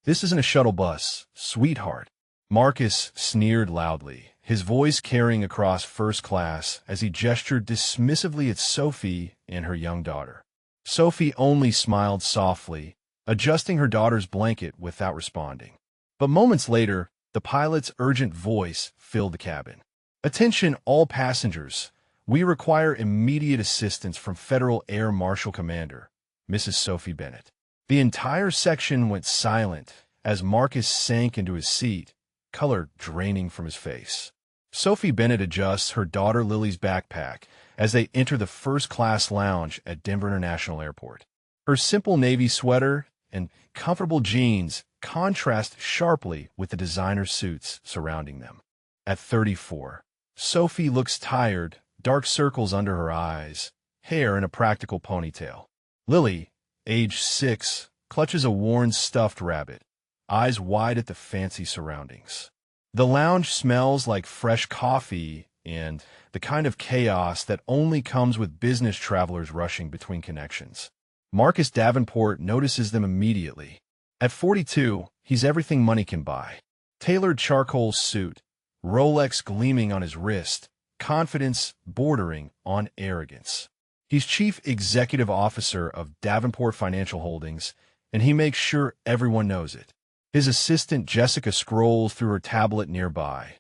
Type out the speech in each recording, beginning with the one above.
This isn't a shuttle bus, sweetheart. Marcus sneered loudly, his voice carrying across first class as he gestured dismissively at Sophie and her young daughter. Sophie only smiled softly, adjusting her daughter's blanket without responding. But moments later, the pilot's urgent voice filled the cabin. "Attention all passengers. We require immediate assistance from Federal Air Marshal Commander, Mrs. Sophie Bennett." The entire section went silent as Marcus sank into his seat, color draining from his face. Sophie Bennett adjusts her daughter Lily's backpack as they enter the first-class lounge at Denver International Airport. Her simple navy sweater and comfortable jeans contrast sharply with the designer suits surrounding them. At 34, Sophie looks tired, dark circles under her eyes, hair in a practical ponytail. Lily, age 6, clutches a worn stuffed rabbit, eyes wide at the fancy surroundings. The lounge smells like fresh coffee and the kind of chaos that only comes with business travelers rushing between connections. Marcus Davenport notices them immediately. At 42, he's everything money can buy. Tailored charcoal suit, Rolex gleaming on his wrist, confidence bordering on arrogance. He's chief executive officer of Davenport Financial Holdings, and he makes sure everyone knows it. His assistant Jessica scrolls through her tablet nearby,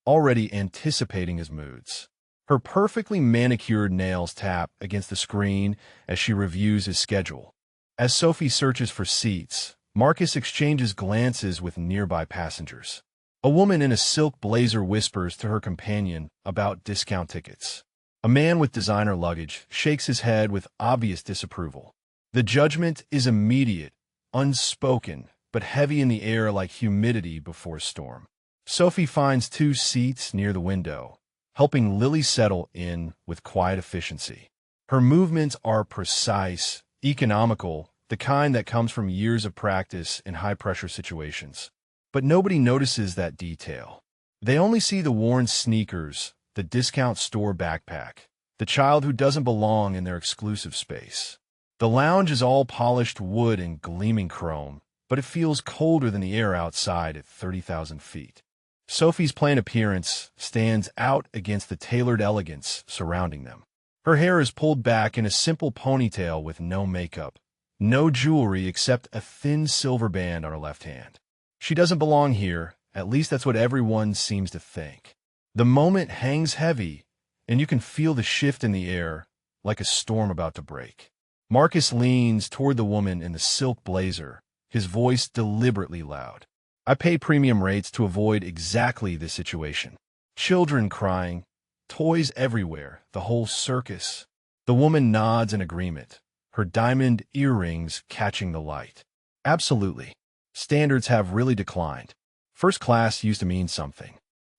already anticipating his moods. Her perfectly manicured nails tap against the screen as she reviews his schedule. As Sophie searches for seats, Marcus exchanges glances with nearby passengers. A woman in a silk blazer whispers to her companion about discount tickets. A man with designer luggage shakes his head with obvious disapproval. The judgment is immediate, unspoken, but heavy in the air like humidity before a storm. Sophie finds 2 seats near the window, helping Lily settle in with quiet efficiency. Her movements are precise, economical, the kind that comes from years of practice in high-pressure situations. But nobody notices that detail. They only see the worn sneakers, the discount store backpack, the child who doesn't belong in their exclusive space. The lounge is all polished wood and gleaming chrome, but it feels colder than the air outside at 30,000 feet. Sophie's plain appearance stands out against the tailored elegance surrounding them. Her hair is pulled back in a simple ponytail with no makeup, no jewelry except a thin silver band on her left hand. She doesn't belong here, at least that's what everyone seems to think. The moment hangs heavy, and you can feel the shift in the air, like a storm about to break. Marcus leans toward the woman in the silk blazer, his voice deliberately loud. "I pay premium rates to avoid exactly this situation. Children crying, toys everywhere, the whole circus." The woman nods in agreement, her diamond earrings catching the light. "Absolutely. Standards have really declined. First class used to mean something."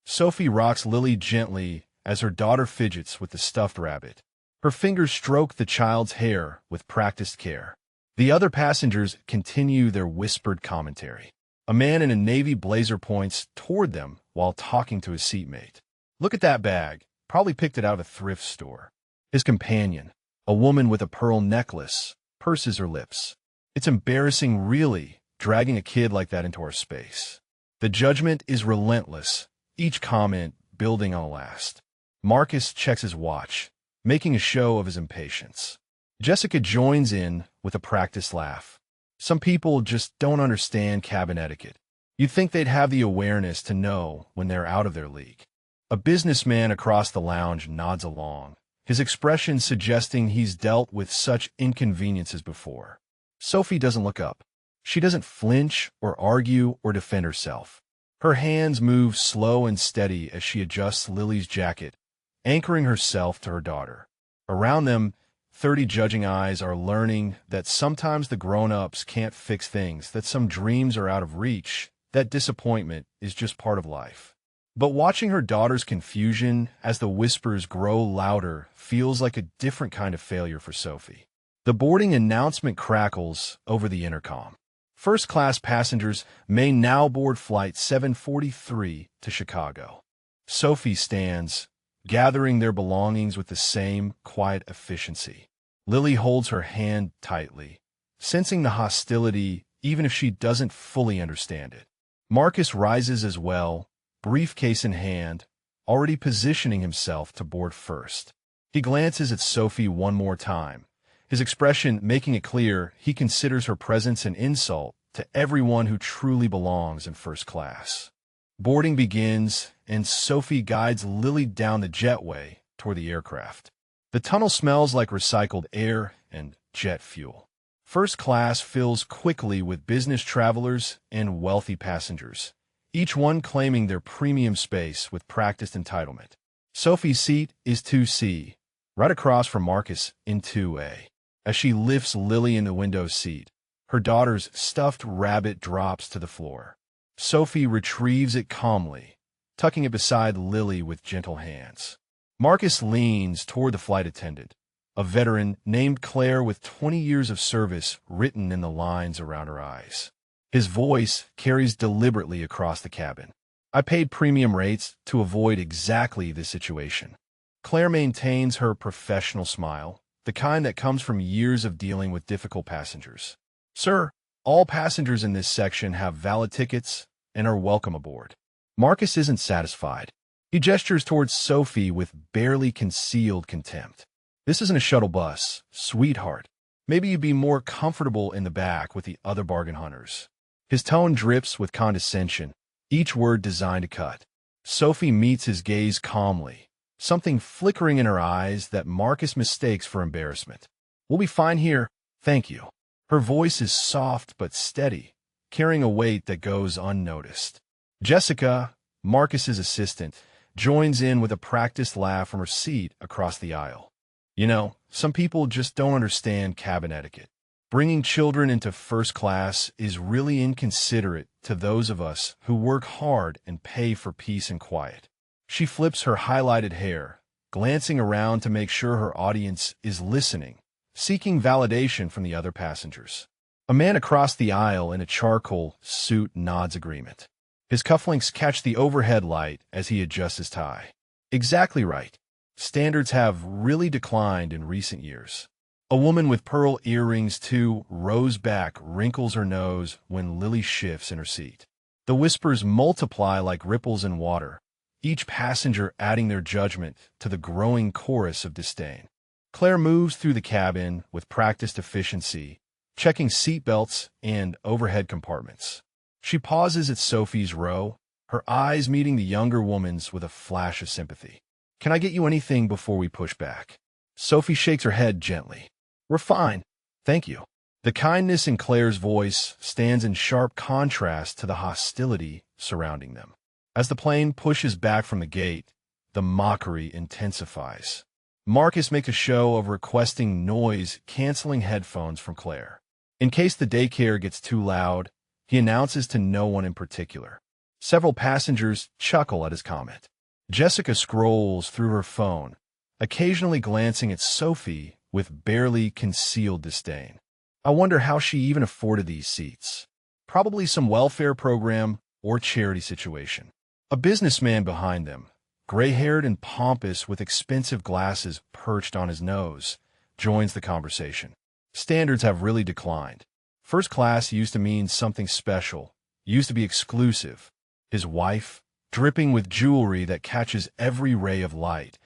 Sophie rocks Lily gently as her daughter fidgets with the stuffed rabbit. Her fingers stroke the child's hair with practiced care. The other passengers continue their whispered commentary. A man in a navy blazer points toward them while talking to his seatmate. "Look at that bag. Probably picked it out of a thrift store." His companion, a woman with a pearl necklace, purses her lips. "It's embarrassing, really, dragging a kid like that into our space." The judgment is relentless, each comment building on the last. Marcus checks his watch, making a show of his impatience. Jessica joins in with a practiced laugh. "Some people just don't understand cabin etiquette. You'd think they'd have the awareness to know when they're out of their league." A businessman across the lounge nods along, his expression suggesting he's dealt with such inconveniences before. Sophie doesn't look up. She doesn't flinch or argue or defend herself. Her hands move slow and steady as she adjusts Lily's jacket, anchoring herself to her daughter. Around them, 30 judging eyes are learning that sometimes the grown-ups can't fix things, that some dreams are out of reach, that disappointment is just part of life. But watching her daughter's confusion as the whispers grow louder feels like a different kind of failure for Sophie. The boarding announcement crackles over the intercom. First-class passengers may now board Flight 743 to Chicago. Sophie stands, gathering their belongings with the same quiet efficiency. Lily holds her hand tightly, sensing the hostility even if she doesn't fully understand it. Marcus rises as well, briefcase in hand, already positioning himself to board first. He glances at Sophie one more time, his expression making it clear he considers her presence an insult to everyone who truly belongs in first class. Boarding begins, and Sophie guides Lily down the jetway toward the aircraft. The tunnel smells like recycled air and jet fuel. First class fills quickly with business travelers and wealthy passengers, each one claiming their premium space with practiced entitlement. Sophie's seat is 2C, right across from Marcus in 2A. As she lifts Lily in the window seat, her daughter's stuffed rabbit drops to the floor. Sophie retrieves it calmly, tucking it beside Lily with gentle hands. Marcus leans toward the flight attendant, a veteran named Claire with 20 years of service written in the lines around her eyes. His voice carries deliberately across the cabin. I paid premium rates to avoid exactly this situation. Claire maintains her professional smile, the kind that comes from years of dealing with difficult passengers. Sir, all passengers in this section have valid tickets and are welcome aboard. Marcus isn't satisfied. He gestures towards Sophie with barely concealed contempt. This isn't a shuttle bus, sweetheart. Maybe you'd be more comfortable in the back with the other bargain hunters. His tone drips with condescension, each word designed to cut. Sophie meets his gaze calmly, something flickering in her eyes that Marcus mistakes for embarrassment. We'll be fine here, thank you. Her voice is soft but steady, carrying a weight that goes unnoticed. Jessica, Marcus's assistant, joins in with a practiced laugh from her seat across the aisle. You know, some people just don't understand cabin etiquette. Bringing children into first class is really inconsiderate to those of us who work hard and pay for peace and quiet. She flips her highlighted hair, glancing around to make sure her audience is listening, seeking validation from the other passengers. A man across the aisle in a charcoal suit nods agreement. His cufflinks catch the overhead light as he adjusts his tie. Exactly right. Standards have really declined in recent years. A woman with pearl earrings, too, rows back, wrinkles her nose when Lily shifts in her seat. The whispers multiply like ripples in water, each passenger adding their judgment to the growing chorus of disdain. Claire moves through the cabin with practiced efficiency, checking seatbelts and overhead compartments. She pauses at Sophie's row, her eyes meeting the younger woman's with a flash of sympathy. Can I get you anything before we push back? Sophie shakes her head gently. We're fine, thank you. The kindness in Claire's voice stands in sharp contrast to the hostility surrounding them. As the plane pushes back from the gate, the mockery intensifies. Marcus makes a show of requesting noise-canceling headphones from Claire. In case the daycare gets too loud, he announces to no one in particular. Several passengers chuckle at his comment. Jessica scrolls through her phone, occasionally glancing at Sophie with barely concealed disdain. I wonder how she even afforded these seats. Probably some welfare program or charity situation. A businessman behind them, gray-haired and pompous with expensive glasses perched on his nose, joins the conversation. Standards have really declined. First class used to mean something special, used to be exclusive. His wife, dripping with jewelry that catches every ray of light,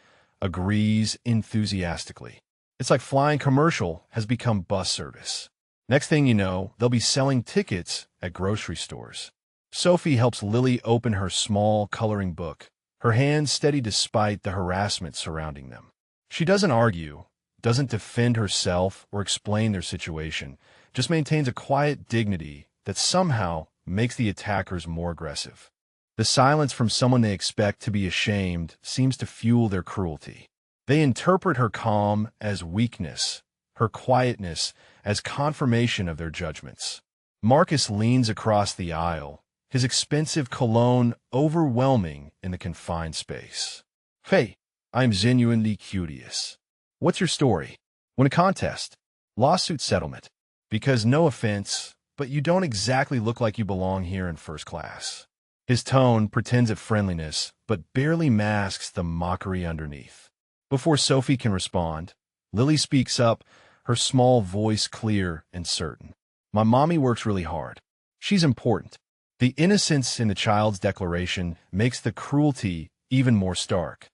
agrees enthusiastically. It's like flying commercial has become bus service. Next thing you know, they'll be selling tickets at grocery stores. Sophie helps Lily open her small coloring book, her hands steady despite the harassment surrounding them. She doesn't argue, doesn't defend herself or explain their situation, just maintains a quiet dignity that somehow makes the attackers more aggressive. The silence from someone they expect to be ashamed seems to fuel their cruelty. They interpret her calm as weakness, her quietness as confirmation of their judgments. Marcus leans across the aisle, his expensive cologne overwhelming in the confined space. Hey, I'm genuinely curious. What's your story? Win a contest? Lawsuit settlement? Because no offense, but you don't exactly look like you belong here in first class. His tone pretends at friendliness, but barely masks the mockery underneath. Before Sophie can respond, Lily speaks up, her small voice clear and certain. My mommy works really hard. She's important. The innocence in the child's declaration makes the cruelty even more stark.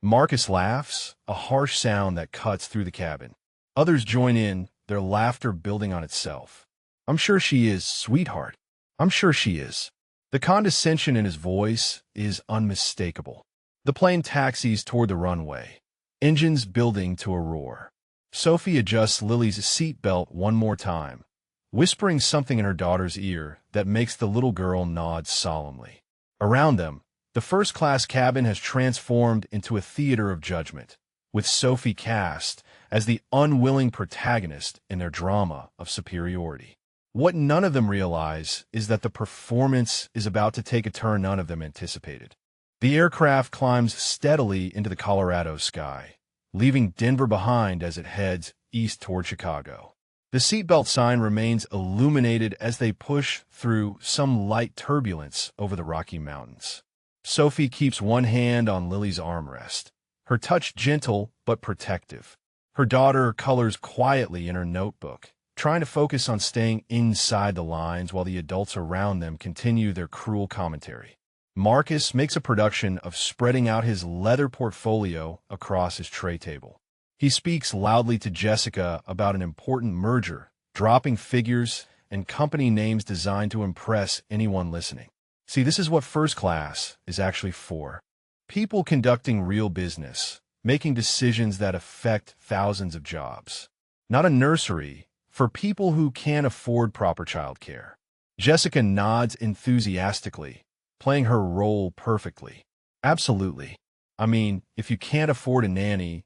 Marcus laughs, a harsh sound that cuts through the cabin. Others join in, their laughter building on itself. I'm sure she is, sweetheart. I'm sure she is. The condescension in his voice is unmistakable. The plane taxis toward the runway, engines building to a roar. Sophie adjusts Lily's seatbelt one more time, whispering something in her daughter's ear that makes the little girl nod solemnly. Around them, the first-class cabin has transformed into a theater of judgment, with Sophie cast as the unwilling protagonist in their drama of superiority. What none of them realize is that the performance is about to take a turn none of them anticipated. The aircraft climbs steadily into the Colorado sky, leaving Denver behind as it heads east toward Chicago. The seatbelt sign remains illuminated as they push through some light turbulence over the Rocky Mountains. Sophie keeps one hand on Lily's armrest, her touch gentle but protective. Her daughter colors quietly in her notebook, trying to focus on staying inside the lines while the adults around them continue their cruel commentary. Marcus makes a production of spreading out his leather portfolio across his tray table. He speaks loudly to Jessica about an important merger, dropping figures and company names designed to impress anyone listening. See, this is what first class is actually for. People conducting real business, making decisions that affect thousands of jobs. Not a nursery for people who can't afford proper childcare. Jessica nods enthusiastically, playing her role perfectly. Absolutely. I mean, if you can't afford a nanny,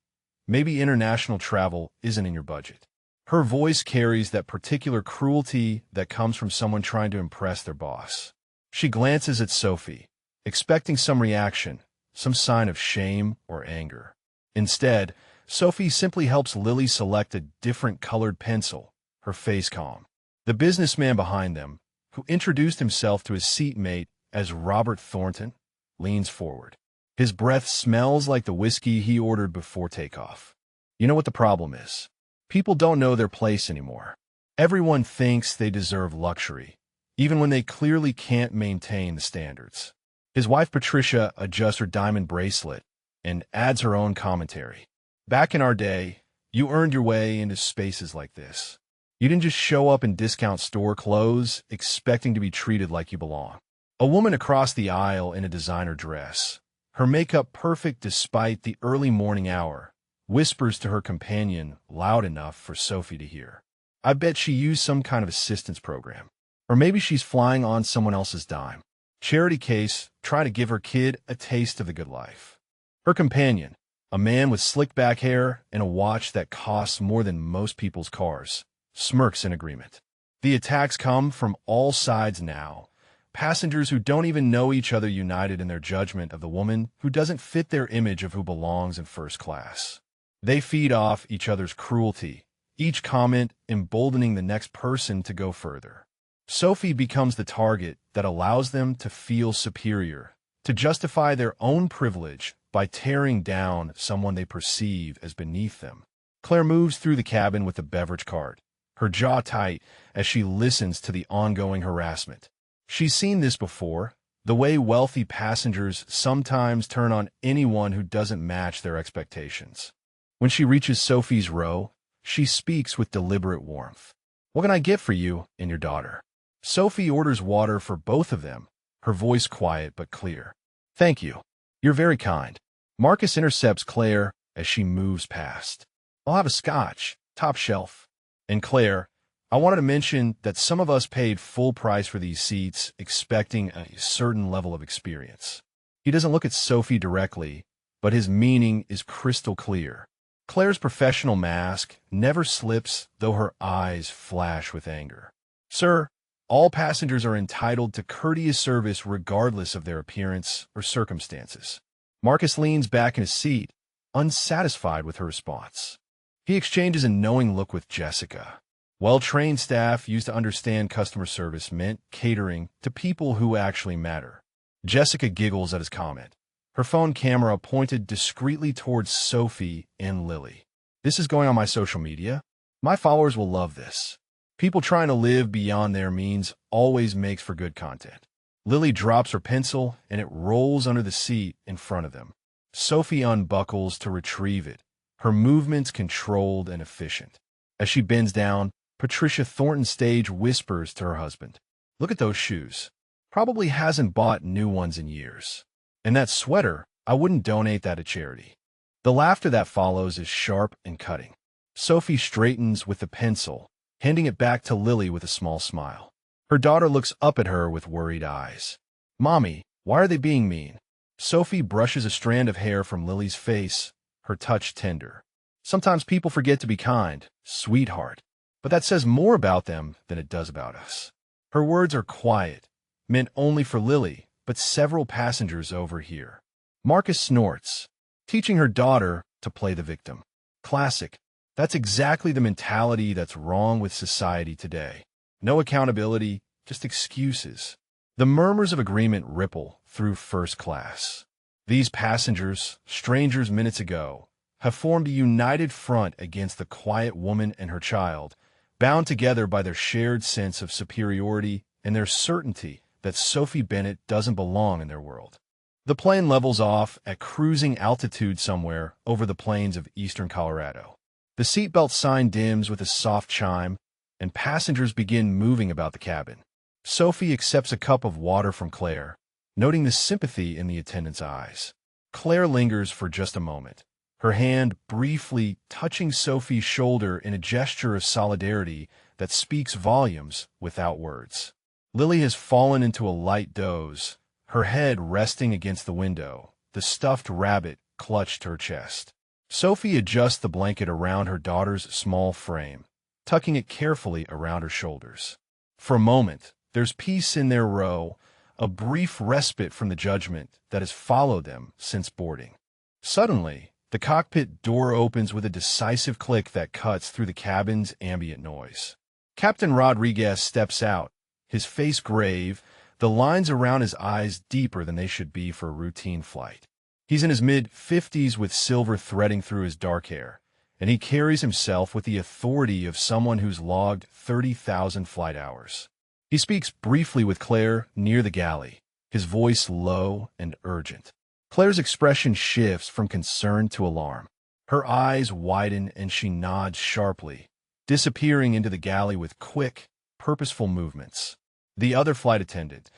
maybe international travel isn't in your budget. Her voice carries that particular cruelty that comes from someone trying to impress their boss. She glances at Sophie, expecting some reaction, some sign of shame or anger. Instead, Sophie simply helps Lily select a different colored pencil, her face calm. The businessman behind them, who introduced himself to his seatmate as Robert Thornton, leans forward. His breath smells like the whiskey he ordered before takeoff. You know what the problem is? People don't know their place anymore. Everyone thinks they deserve luxury, even when they clearly can't maintain the standards. His wife Patricia adjusts her diamond bracelet and adds her own commentary. Back in our day, you earned your way into spaces like this. You didn't just show up in discount store clothes expecting to be treated like you belong. A woman across the aisle in a designer dress, her makeup perfect despite the early morning hour, whispers to her companion loud enough for Sophie to hear. I bet she used some kind of assistance program. Or maybe she's flying on someone else's dime. Charity case, try to give her kid a taste of the good life. Her companion, a man with slick back hair and a watch that costs more than most people's cars, smirks in agreement. The attacks come from all sides now. Passengers who don't even know each other united in their judgment of the woman who doesn't fit their image of who belongs in first class. They feed off each other's cruelty, each comment emboldening the next person to go further. Sophie becomes the target that allows them to feel superior, to justify their own privilege by tearing down someone they perceive as beneath them. Claire moves through the cabin with the beverage cart, her jaw tight as she listens to the ongoing harassment. She's seen this before, the way wealthy passengers sometimes turn on anyone who doesn't match their expectations. When she reaches Sophie's row, she speaks with deliberate warmth. What can I get for you and your daughter? Sophie orders water for both of them, her voice quiet but clear. Thank you. You're very kind. Marcus intercepts Claire as she moves past. I'll have a scotch, top shelf. And Claire, I wanted to mention that some of us paid full price for these seats, expecting a certain level of experience. He doesn't look at Sophie directly, but his meaning is crystal clear. Claire's professional mask never slips, though her eyes flash with anger. Sir, all passengers are entitled to courteous service regardless of their appearance or circumstances. Marcus leans back in his seat, unsatisfied with her response. He exchanges a knowing look with Jessica. Well-trained staff used to understand customer service meant catering to people who actually matter. Jessica giggles at his comment, her phone camera pointed discreetly towards Sophie and Lily. This is going on my social media. My followers will love this. People trying to live beyond their means always makes for good content. Lily drops her pencil, and it rolls under the seat in front of them. Sophie unbuckles to retrieve it, her movements controlled and efficient. As she bends down, Patricia Thornton Stage whispers to her husband, "Look at those shoes. Probably hasn't bought new ones in years. And that sweater, I wouldn't donate that to charity." The laughter that follows is sharp and cutting. Sophie straightens with the pencil, handing it back to Lily with a small smile. Her daughter looks up at her with worried eyes. "Mommy, why are they being mean?" Sophie brushes a strand of hair from Lily's face, her touch tender. "Sometimes people forget to be kind, sweetheart. But that says more about them than it does about us." Her words are quiet, meant only for Lily, but several passengers overhear. Marcus snorts, teaching her daughter to play the victim. Classic. That's exactly the mentality that's wrong with society today. No accountability, just excuses. The murmurs of agreement ripple through first class. These passengers, strangers minutes ago, have formed a united front against the quiet woman and her child, bound together by their shared sense of superiority and their certainty that Sophie Bennett doesn't belong in their world. The plane levels off at cruising altitude somewhere over the plains of eastern Colorado. The seatbelt sign dims with a soft chime, and passengers begin moving about the cabin. Sophie accepts a cup of water from Claire, noting the sympathy in the attendant's eyes. Claire lingers for just a moment, her hand briefly touching Sophie's shoulder in a gesture of solidarity that speaks volumes without words. Lily has fallen into a light doze, her head resting against the window, the stuffed rabbit clutched to her chest. Sophie adjusts the blanket around her daughter's small frame, tucking it carefully around her shoulders. For a moment, there's peace in their row, a brief respite from the judgment that has followed them since boarding. Suddenly, the cockpit door opens with a decisive click that cuts through the cabin's ambient noise. Captain Rodriguez steps out, his face grave, the lines around his eyes deeper than they should be for a routine flight. He's in his mid-50s with silver threading through his dark hair, and he carries himself with the authority of someone who's logged 30,000 flight hours. He speaks briefly with Claire near the galley, his voice low and urgent. Claire's expression shifts from concern to alarm. Her eyes widen and she nods sharply, disappearing into the galley with quick, purposeful movements. The other flight attendant,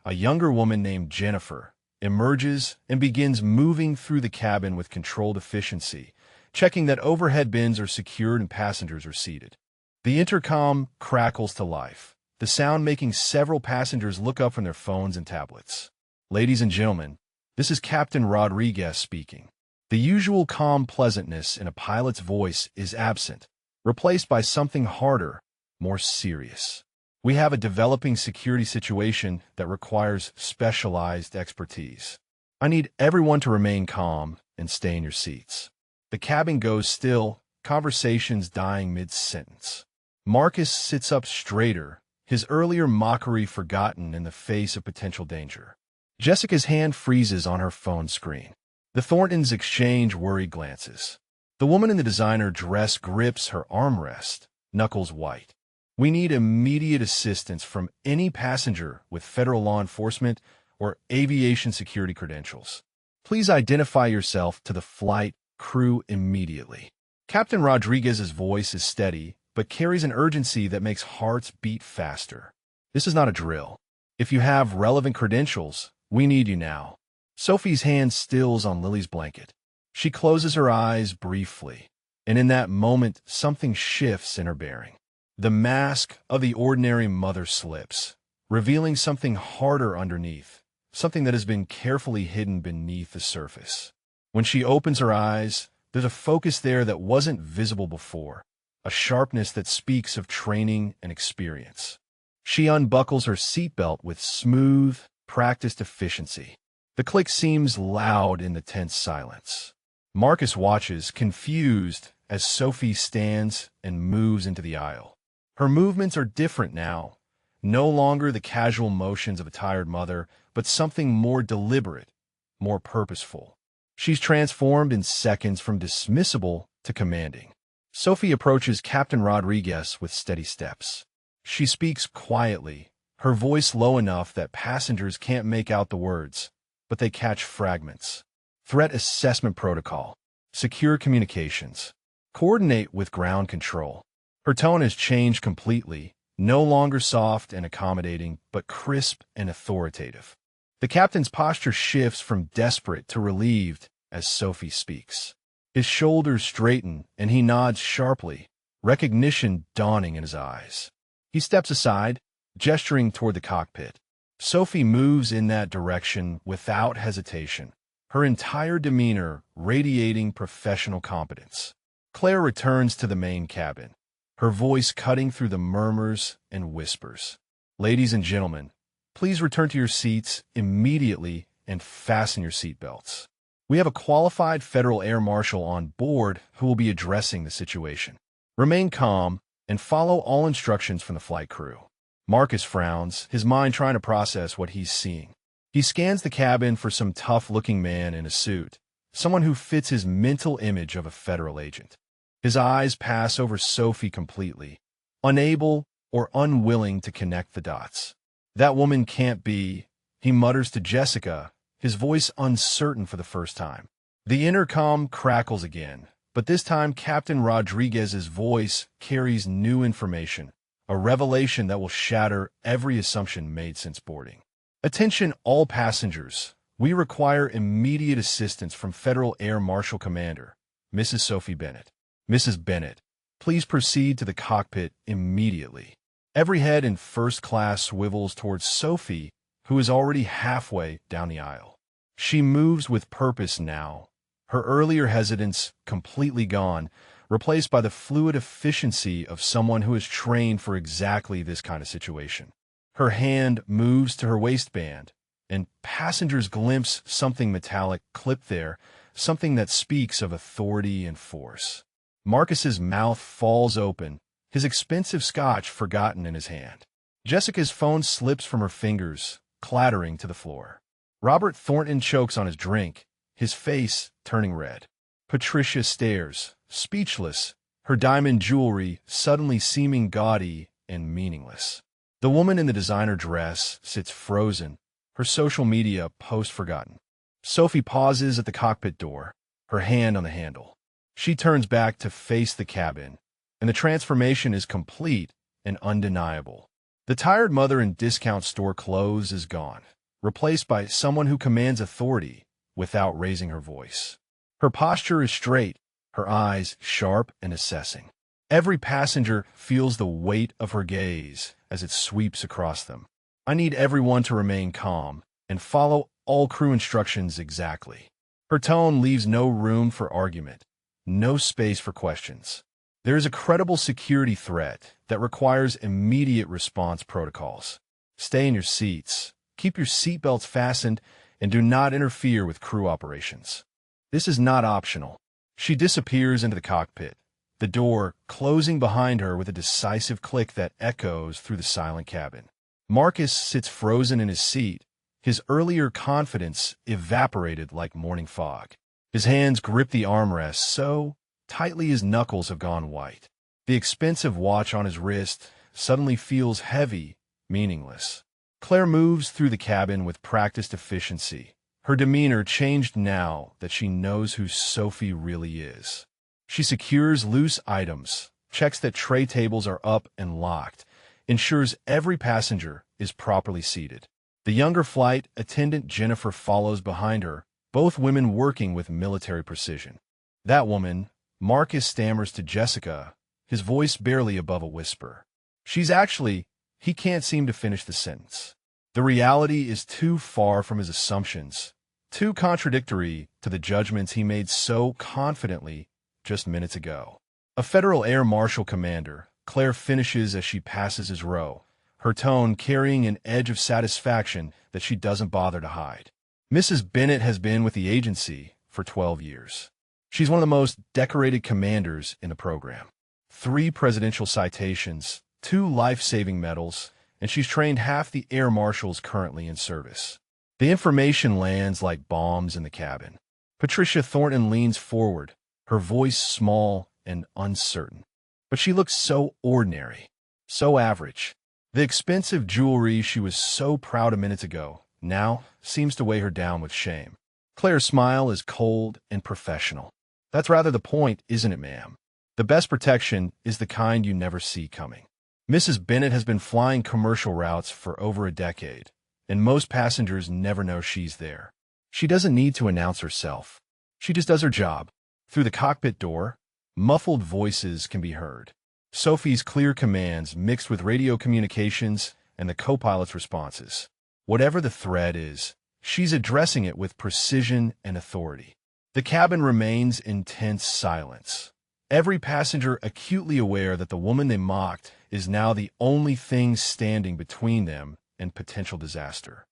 a younger woman named Jennifer, emerges and begins moving through the cabin with controlled efficiency, checking that overhead bins are secured and passengers are seated. The intercom crackles to life, the sound making several passengers look up from their phones and tablets. "Ladies and gentlemen, this is Captain Rodriguez speaking." The usual calm pleasantness in a pilot's voice is absent, replaced by something harder, more serious. "We have a developing security situation that requires specialized expertise. I need everyone to remain calm and stay in your seats." The cabin goes still, conversations dying mid-sentence. Marcus sits up straighter, his earlier mockery forgotten in the face of potential danger. Jessica's hand freezes on her phone screen. The Thorntons exchange worried glances. The woman in the designer dress grips her armrest, knuckles white. "We need immediate assistance from any passenger with federal law enforcement or aviation security credentials. Please identify yourself to the flight crew immediately." Captain Rodriguez's voice is steady, but carries an urgency that makes hearts beat faster. "This is not a drill. If you have relevant credentials, we need you now." Sophie's hand stills on Lily's blanket. She closes her eyes briefly, and in that moment, something shifts in her bearing. The mask of the ordinary mother slips, revealing something harder underneath, something that has been carefully hidden beneath the surface. When she opens her eyes, there's a focus there that wasn't visible before, a sharpness that speaks of training and experience. She unbuckles her seatbelt with smooth, practiced efficiency. The click seems loud in the tense silence. Marcus watches, confused, as Sophie stands and moves into the aisle. Her movements are different now, no longer the casual motions of a tired mother, but something more deliberate, more purposeful. She's transformed in seconds from dismissible to commanding. Sophie approaches Captain Rodriguez with steady steps. She speaks quietly, her voice low enough that passengers can't make out the words, but they catch fragments. Threat assessment protocol. Secure communications. Coordinate with ground control. Her tone has changed completely, no longer soft and accommodating, but crisp and authoritative. The captain's posture shifts from desperate to relieved as Sophie speaks. His shoulders straighten and he nods sharply, recognition dawning in his eyes. He steps aside, gesturing toward the cockpit. Sophie moves in that direction without hesitation, her entire demeanor radiating professional competence. Claire returns to the main cabin, her voice cutting through the murmurs and whispers. Ladies and gentlemen, please return to your seats immediately and fasten your seatbelts. We have a qualified federal air marshal on board who will be addressing the situation. Remain calm and follow all instructions from the flight crew. Marcus frowns, his mind trying to process what he's seeing. He scans the cabin for some tough-looking man in a suit, someone who fits his mental image of a federal agent. His eyes pass over Sophie completely, unable or unwilling to connect the dots. That woman can't be, he mutters to Jessica, his voice uncertain for the first time. The intercom crackles again, but this time Captain Rodriguez's voice carries new information, a revelation that will shatter every assumption made since boarding. Attention all passengers. We require immediate assistance from Federal Air Marshal Commander, Mrs. Sophie Bennett. Mrs. Bennett, please proceed to the cockpit immediately. Every head in first class swivels towards Sophie, who is already halfway down the aisle. She moves with purpose now, her earlier hesitance completely gone, replaced by the fluid efficiency of someone who is trained for exactly this kind of situation. Her hand moves to her waistband, and passengers glimpse something metallic clipped there, something that speaks of authority and force. Marcus's mouth falls open, his expensive scotch forgotten in his hand. Jessica's phone slips from her fingers, clattering to the floor. Robert Thornton chokes on his drink, his face turning red. Patricia stares, speechless, her diamond jewelry suddenly seeming gaudy and meaningless. The woman in the designer dress sits frozen, her social media post forgotten. Sophie pauses at the cockpit door, her hand on the handle. She turns back to face the cabin, and the transformation is complete and undeniable. The tired mother in discount store clothes is gone, replaced by someone who commands authority without raising her voice. Her posture is straight, her eyes sharp and assessing. Every passenger feels the weight of her gaze as it sweeps across them. I need everyone to remain calm and follow all crew instructions exactly. Her tone leaves no room for argument, no space for questions. There is a credible security threat that requires immediate response protocols. Stay in your seats, keep your seatbelts fastened, and do not interfere with crew operations. This is not optional. She disappears into the cockpit, the door closing behind her with a decisive click that echoes through the silent cabin. Marcus sits frozen in his seat, his earlier confidence evaporated like morning fog. His hands grip the armrest so tightly his knuckles have gone white. The expensive watch on his wrist suddenly feels heavy, meaningless. Claire moves through the cabin with practiced efficiency, her demeanor changed now that she knows who Sophie really is. She secures loose items, checks that tray tables are up and locked, ensures every passenger is properly seated. The younger flight attendant Jennifer follows behind her, both women working with military precision. That woman, Marcus stammers to Jessica, his voice barely above a whisper. He can't seem to finish the sentence. The reality is too far from his assumptions, too contradictory to the judgments he made so confidently just minutes ago. A Federal Air Marshal Commander, Claire finishes as she passes his row, her tone carrying an edge of satisfaction that she doesn't bother to hide. Mrs. Bennett has been with the agency for 12 years. She's one of the most decorated commanders in the program. 3 presidential citations, 2 life-saving medals, and she's trained half the air marshals currently in service. The information lands like bombs in the cabin. Patricia Thornton leans forward, her voice small and uncertain. But she looks so ordinary. So average. The expensive jewelry she was so proud of minutes ago now seems to weigh her down with shame. Claire's smile is cold and professional. That's rather the point, isn't it, ma'am? The best protection is the kind you never see coming. Mrs. Bennet has been flying commercial routes for over a decade, and most passengers never know she's there. She doesn't need to announce herself. She just does her job. Through the cockpit door, muffled voices can be heard. Sophie's clear commands mixed with radio communications and the co-pilot's responses. Whatever the threat is, she's addressing it with precision and authority. The cabin remains in tense silence. Every passenger acutely aware that the woman they mocked is now the only thing standing between them and potential disaster.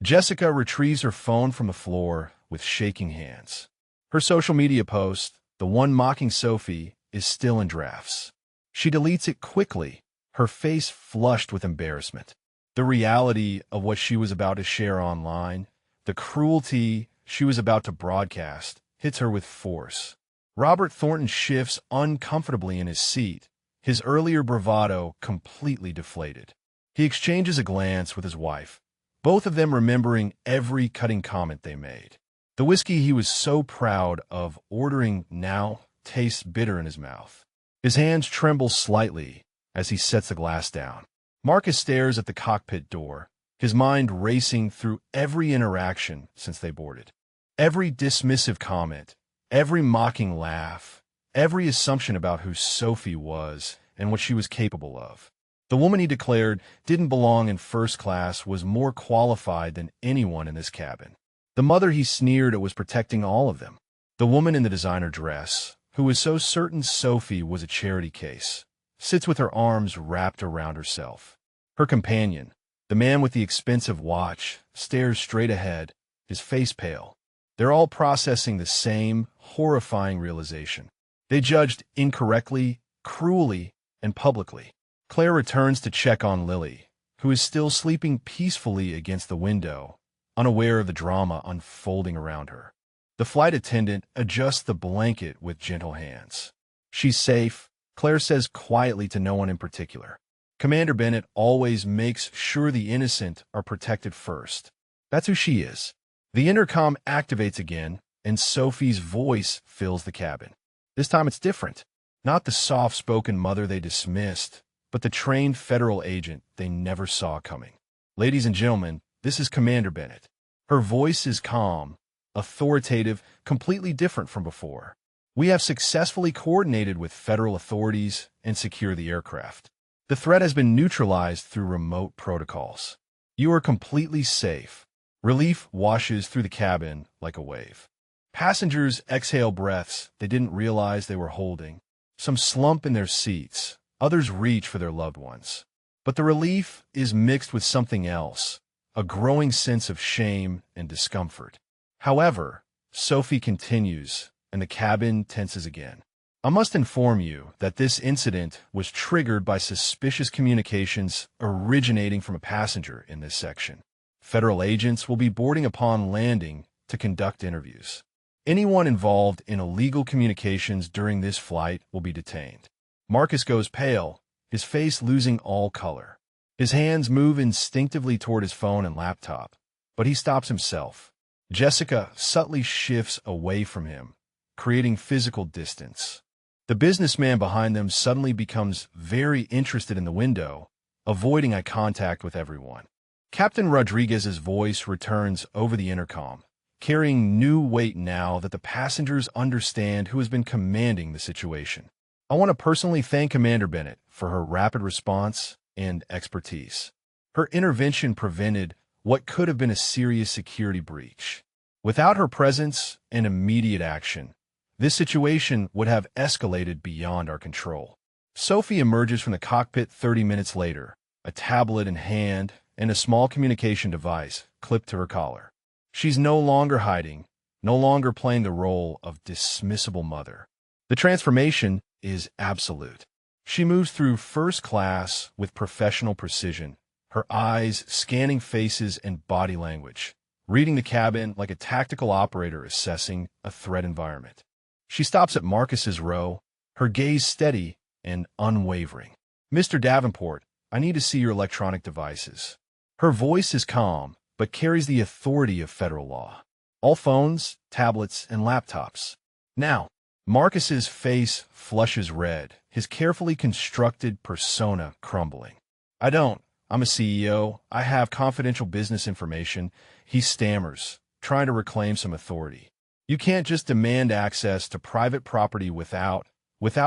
Jessica retrieves her phone from the floor with shaking hands. Her social media post, the one mocking Sophie, is still in drafts. She deletes it quickly, her face flushed with embarrassment. The reality of what she was about to share online, the cruelty she was about to broadcast, hits her with force. Robert Thornton shifts uncomfortably in his seat, his earlier bravado completely deflated. He exchanges a glance with his wife, both of them remembering every cutting comment they made. The whiskey he was so proud of ordering now tastes bitter in his mouth. His hands tremble slightly as he sets the glass down. Marcus stares at the cockpit door, his mind racing through every interaction since they boarded. Every dismissive comment, every mocking laugh, every assumption about who Sophie was and what she was capable of. The woman he declared didn't belong in first class was more qualified than anyone in this cabin. The mother he sneered at was protecting all of them. The woman in the designer dress, who was so certain Sophie was a charity case, sits with her arms wrapped around herself. Her companion, the man with the expensive watch, stares straight ahead, his face pale. They're all processing the same horrifying realization. They judged incorrectly, cruelly, and publicly. Claire returns to check on Lily, who is still sleeping peacefully against the window, unaware of the drama unfolding around her. The flight attendant adjusts the blanket with gentle hands. She's safe, Claire says quietly to no one in particular. Commander Bennet always makes sure the innocent are protected first. That's who she is. The intercom activates again, and Sophie's voice fills the cabin. This time it's different. Not the soft-spoken mother they dismissed, but the trained federal agent they never saw coming. Ladies and gentlemen, this is Commander Bennet. Her voice is calm, authoritative, completely different from before. We have successfully coordinated with federal authorities and secured the aircraft. The threat has been neutralized through remote protocols. You are completely safe. Relief washes through the cabin like a wave. Passengers exhale breaths they didn't realize they were holding. Some slump in their seats, others reach for their loved ones. But the relief is mixed with something else, a growing sense of shame and discomfort. However, Sophie continues, and the cabin tenses again. I must inform you that this incident was triggered by suspicious communications originating from a passenger in this section. Federal agents will be boarding upon landing to conduct interviews. Anyone involved in illegal communications during this flight will be detained. Marcus goes pale, his face losing all color. His hands move instinctively toward his phone and laptop, but he stops himself. Jessica subtly shifts away from him, creating physical distance. The businessman behind them suddenly becomes very interested in the window, avoiding eye contact with everyone. Captain Rodriguez's voice returns over the intercom, carrying new weight now that the passengers understand who has been commanding the situation. I want to personally thank Commander Bennet for her rapid response and expertise. Her intervention prevented what could have been a serious security breach. Without her presence and immediate action, this situation would have escalated beyond our control. Sophie emerges from the cockpit 30 minutes later, a tablet in hand and a small communication device clipped to her collar. She's no longer hiding, no longer playing the role of dismissible mother. The transformation is absolute. She moves through first class with professional precision, her eyes scanning faces and body language, reading the cabin like a tactical operator assessing a threat environment. She stops at Marcus's row, her gaze steady and unwavering. Mr. Davenport, I need to see your electronic devices. Her voice is calm, but carries the authority of federal law. All phones, tablets, and laptops. Now, Marcus's face flushes red, his carefully constructed persona crumbling. I'm a CEO. I have confidential business information. He stammers, trying to reclaim some authority. You can't just demand access to private property without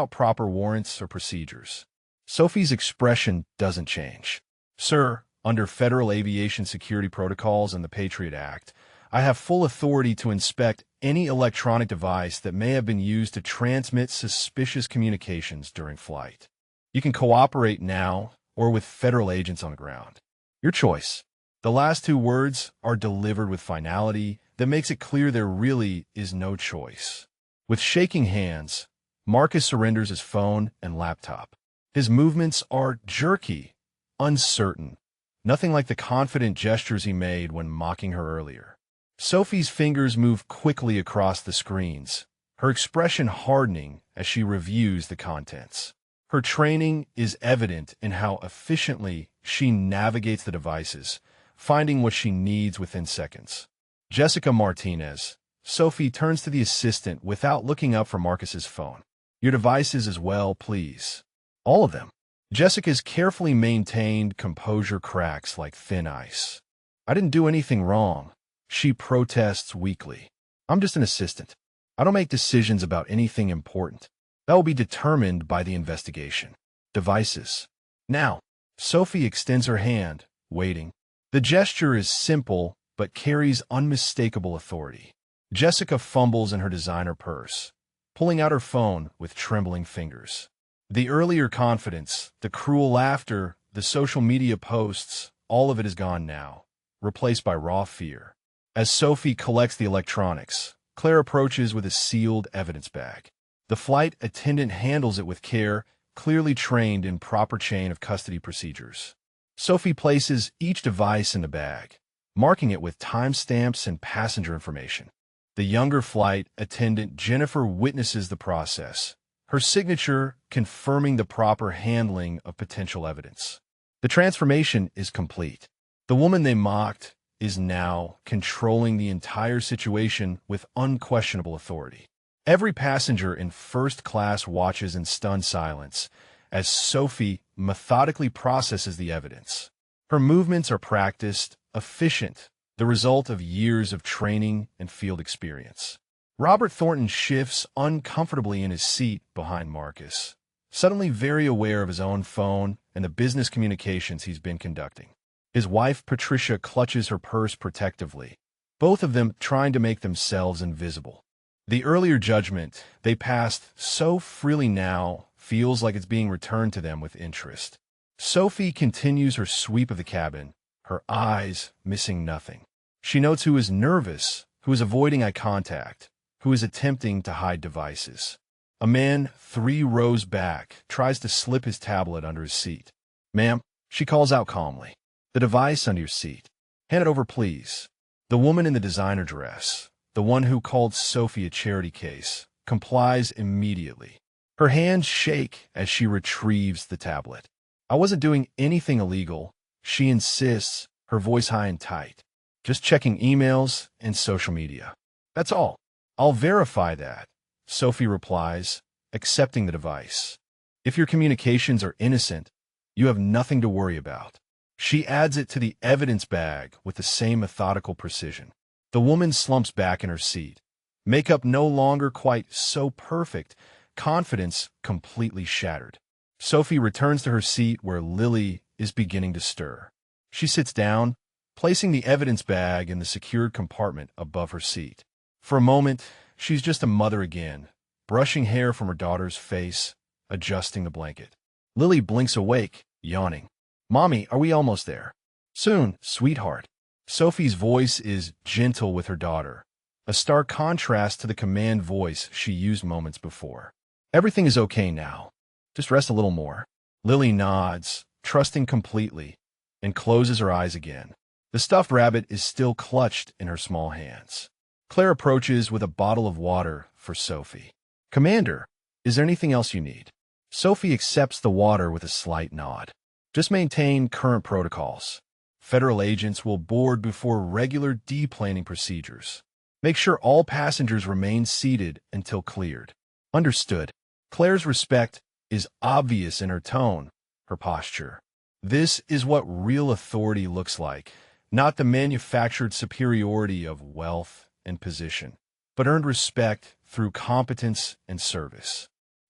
proper warrants or procedures. Sophie's expression doesn't change. Sir, under federal aviation security protocols and the Patriot Act, I have full authority to inspect any electronic device that may have been used to transmit suspicious communications during flight. You can cooperate now or with federal agents on the ground. Your choice. The last two words are delivered with finality that makes it clear there really is no choice. With shaking hands, Marcus surrenders his phone and laptop. His movements are jerky, uncertain, nothing like the confident gestures he made when mocking her earlier. Sophie's fingers move quickly across the screens, her expression hardening as she reviews the contents. Her training is evident in how efficiently she navigates the devices, finding what she needs within seconds. Jessica Martinez. Sophie turns to the assistant without looking up from Marcus's phone. Your devices as well, please. All of them. Jessica's carefully maintained composure cracks like thin ice. I didn't do anything wrong. She protests weakly. I'm just an assistant. I don't make decisions about anything important. That will be determined by the investigation. Devices. Now, Sophie extends her hand, waiting. The gesture is simple, but carries unmistakable authority. Jessica fumbles in her designer purse, pulling out her phone with trembling fingers. The earlier confidence, the cruel laughter, the social media posts, all of it is gone now, replaced by raw fear. As Sophie collects the electronics, Claire approaches with a sealed evidence bag. The flight attendant handles it with care, clearly trained in proper chain of custody procedures. Sophie places each device in the bag, marking it with timestamps and passenger information. The younger flight attendant, Jennifer, witnesses the process, her signature confirming the proper handling of potential evidence. The transformation is complete. The woman they mocked is now controlling the entire situation with unquestionable authority. Every passenger in first class watches in stunned silence as Sophie methodically processes the evidence. Her movements are practiced, efficient, the result of years of training and field experience. Robert Thornton shifts uncomfortably in his seat behind Marcus, suddenly very aware of his own phone and the business communications he's been conducting. His wife, Patricia, clutches her purse protectively, both of them trying to make themselves invisible. The earlier judgment they passed so freely now feels like it's being returned to them with interest. Sophie continues her sweep of the cabin, her eyes missing nothing. She notes who is nervous, who is avoiding eye contact, who is attempting to hide devices. A man 3 rows back tries to slip his tablet under his seat. Ma'am, she calls out calmly. The device under your seat. Hand it over, please. The woman in the designer dress, the one who called Sophie a charity case, complies immediately. Her hands shake as she retrieves the tablet. I wasn't doing anything illegal, she insists, her voice high and tight. Just checking emails and social media. That's all. I'll verify that, Sophie replies, accepting the device. If your communications are innocent, you have nothing to worry about. She adds it to the evidence bag with the same methodical precision. The woman slumps back in her seat. Makeup no longer quite so perfect, confidence completely shattered. Sophie returns to her seat where Lily is beginning to stir. She sits down, placing the evidence bag in the secured compartment above her seat. For a moment, she's just a mother again, brushing hair from her daughter's face, adjusting the blanket. Lily blinks awake, yawning. Mommy, are we almost there? Soon, sweetheart. Sophie's voice is gentle with her daughter, a stark contrast to the command voice she used moments before. Everything is okay now. Just rest a little more. Lily nods, trusting completely, and closes her eyes again. The stuffed rabbit is still clutched in her small hands. Claire approaches with a bottle of water for Sophie. Commander, is there anything else you need? Sophie accepts the water with a slight nod. Just maintain current protocols. Federal agents will board before regular deplaning procedures. Make sure all passengers remain seated until cleared. Understood. Claire's respect is obvious in her tone, her posture. This is what real authority looks like, not the manufactured superiority of wealth and position, but earned respect through competence and service.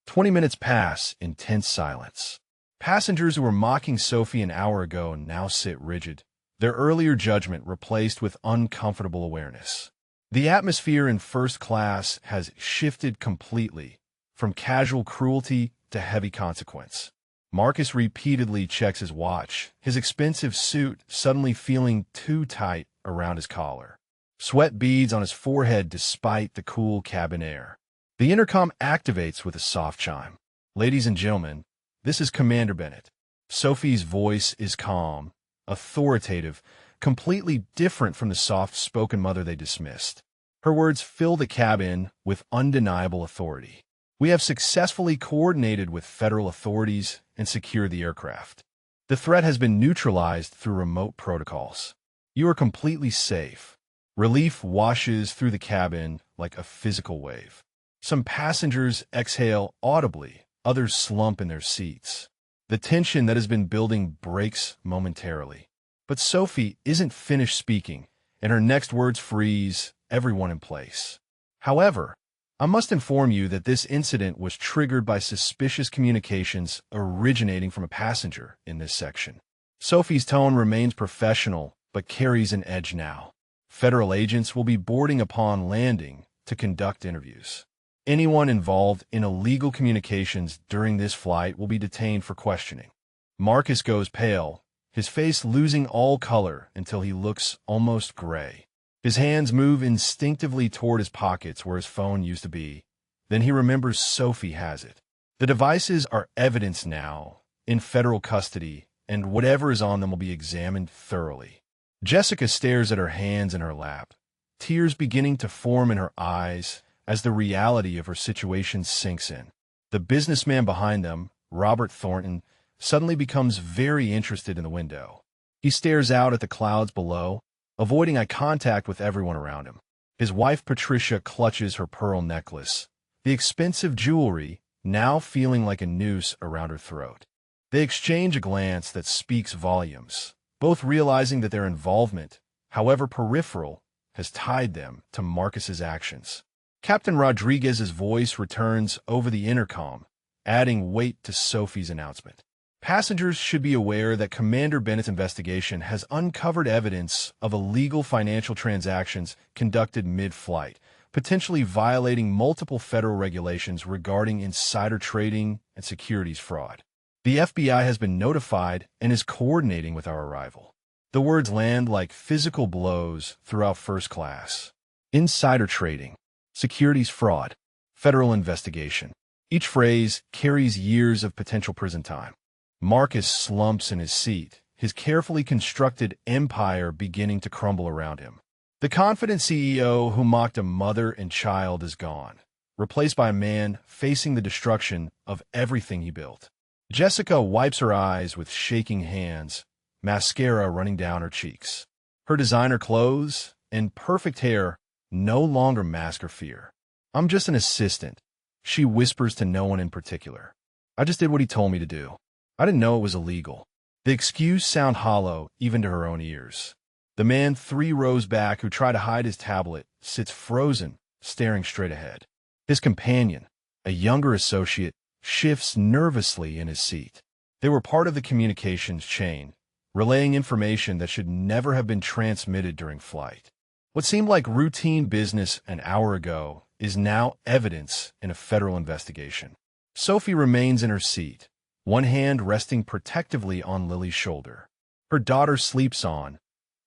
20 minutes pass in tense silence. Passengers who were mocking Sophie an hour ago now sit rigid, their earlier judgment replaced with uncomfortable awareness. The atmosphere in first class has shifted completely, from casual cruelty to heavy consequence. Marcus repeatedly checks his watch, his expensive suit suddenly feeling too tight around his collar. Sweat beads on his forehead despite the cool cabin air. The intercom activates with a soft chime. Ladies and gentlemen, this is Commander Bennett. Sophie's voice is calm, authoritative, completely different from the soft-spoken mother they dismissed. Her words fill the cabin with undeniable authority. We have successfully coordinated with federal authorities and secured the aircraft. The threat has been neutralized through remote protocols. You are completely safe. Relief washes through the cabin like a physical wave. Some passengers exhale audibly, others slump in their seats. The tension that has been building breaks momentarily. But Sophie isn't finished speaking, and her next words freeze everyone in place. However, I must inform you that this incident was triggered by suspicious communications originating from a passenger in this section. Sophie's tone remains professional, but carries an edge now. Federal agents will be boarding upon landing to conduct interviews. Anyone involved in illegal communications during this flight will be detained for questioning. Marcus goes pale, his face losing all color until he looks almost gray. His hands move instinctively toward his pockets where his phone used to be. Then he remembers Sophie has it. The devices are evidence now, in federal custody, and whatever is on them will be examined thoroughly. Jessica stares at her hands in her lap, tears beginning to form in her eyes as the reality of her situation sinks in. The businessman behind them, Robert Thornton, suddenly becomes very interested in the window. He stares out at the clouds below, avoiding eye contact with everyone around him. His wife Patricia clutches her pearl necklace, the expensive jewelry now feeling like a noose around her throat. They exchange a glance that speaks volumes, both realizing that their involvement, however peripheral, has tied them to Marcus's actions. Captain Rodriguez's voice returns over the intercom, adding weight to Sophie's announcement. Passengers should be aware that Commander Bennett's investigation has uncovered evidence of illegal financial transactions conducted mid-flight, potentially violating multiple federal regulations regarding insider trading and securities fraud. The FBI has been notified and is coordinating with our arrival. The words land like physical blows throughout first class. Insider trading, securities fraud, federal investigation. Each phrase carries years of potential prison time. Marcus slumps in his seat, his carefully constructed empire beginning to crumble around him. The confident CEO who mocked a mother and child is gone, replaced by a man facing the destruction of everything he built. Jessica wipes her eyes with shaking hands, mascara running down her cheeks. Her designer clothes and perfect hair no longer mask her fear. "I'm just an assistant," she whispers to no one in particular. "I just did what he told me to do. I didn't know it was illegal." The excuse sounds hollow even to her own ears. The man 3 rows back who tried to hide his tablet sits frozen, staring straight ahead. His companion, a younger associate, shifts nervously in his seat. They were part of the communications chain, relaying information that should never have been transmitted during flight. What seemed like routine business an hour ago is now evidence in a federal investigation. Sophie remains in her seat, one hand resting protectively on Lily's shoulder. Her daughter sleeps on,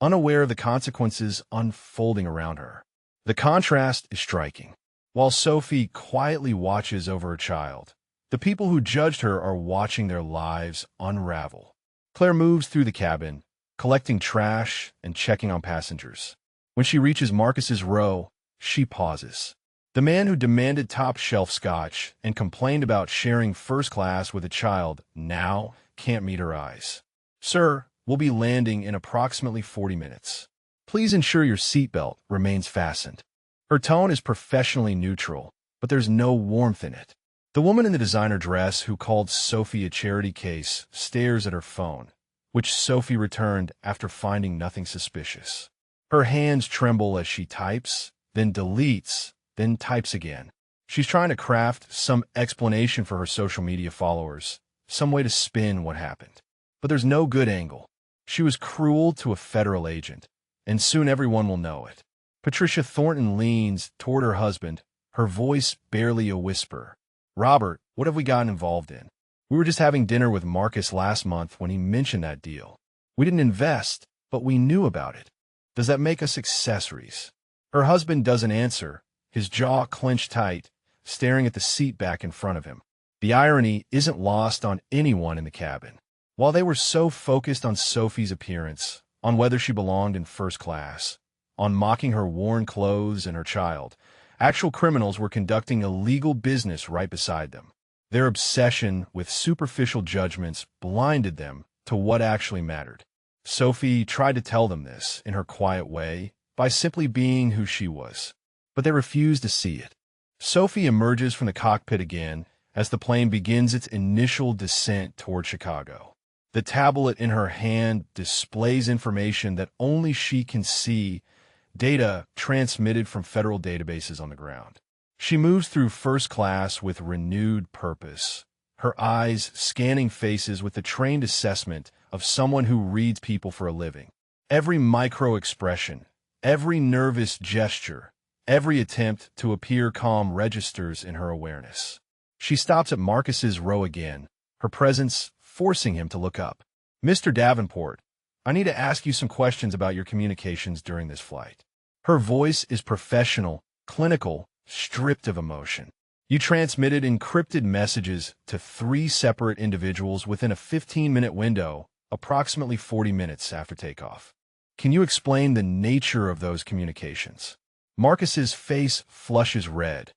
unaware of the consequences unfolding around her. The contrast is striking. While Sophie quietly watches over her child, the people who judged her are watching their lives unravel. Claire moves through the cabin, collecting trash and checking on passengers. When she reaches Marcus's row, she pauses. The man who demanded top-shelf scotch and complained about sharing first class with a child now can't meet her eyes. Sir, we'll be landing in approximately 40 minutes. Please ensure your seatbelt remains fastened. Her tone is professionally neutral, but there's no warmth in it. The woman in the designer dress who called Sophie a charity case stares at her phone, which Sophie returned after finding nothing suspicious. Her hands tremble as she types, then deletes, then types again. She's trying to craft some explanation for her social media followers, some way to spin what happened. But there's no good angle. She was cruel to a federal agent, and soon everyone will know it. Patricia Thornton leans toward her husband, her voice barely a whisper. Robert, what have we gotten involved in? We were just having dinner with Marcus last month when he mentioned that deal. We didn't invest, but we knew about it. Does that make us accessories? Her husband doesn't answer, his jaw clenched tight, staring at the seat back in front of him. The irony isn't lost on anyone in the cabin. While they were so focused on Sophie's appearance, on whether she belonged in first class, on mocking her worn clothes and her child, actual criminals were conducting illegal business right beside them. Their obsession with superficial judgments blinded them to what actually mattered. Sophie tried to tell them this in her quiet way by simply being who she was, but they refused to see it. Sophie emerges from the cockpit again as the plane begins its initial descent toward Chicago. The tablet in her hand displays information that only she can see, data transmitted from federal databases on the ground. She moves through first class with renewed purpose, her eyes scanning faces with the trained assessment of someone who reads people for a living. Every micro-expression, every nervous gesture, every attempt to appear calm registers in her awareness. She stops at Marcus's row again, her presence forcing him to look up. Mr. Davenport, I need to ask you some questions about your communications during this flight. Her voice is professional, clinical, stripped of emotion. You transmitted encrypted messages to 3 separate individuals within a 15-minute window, approximately 40 minutes after takeoff. Can you explain the nature of those communications? Marcus's face flushes red,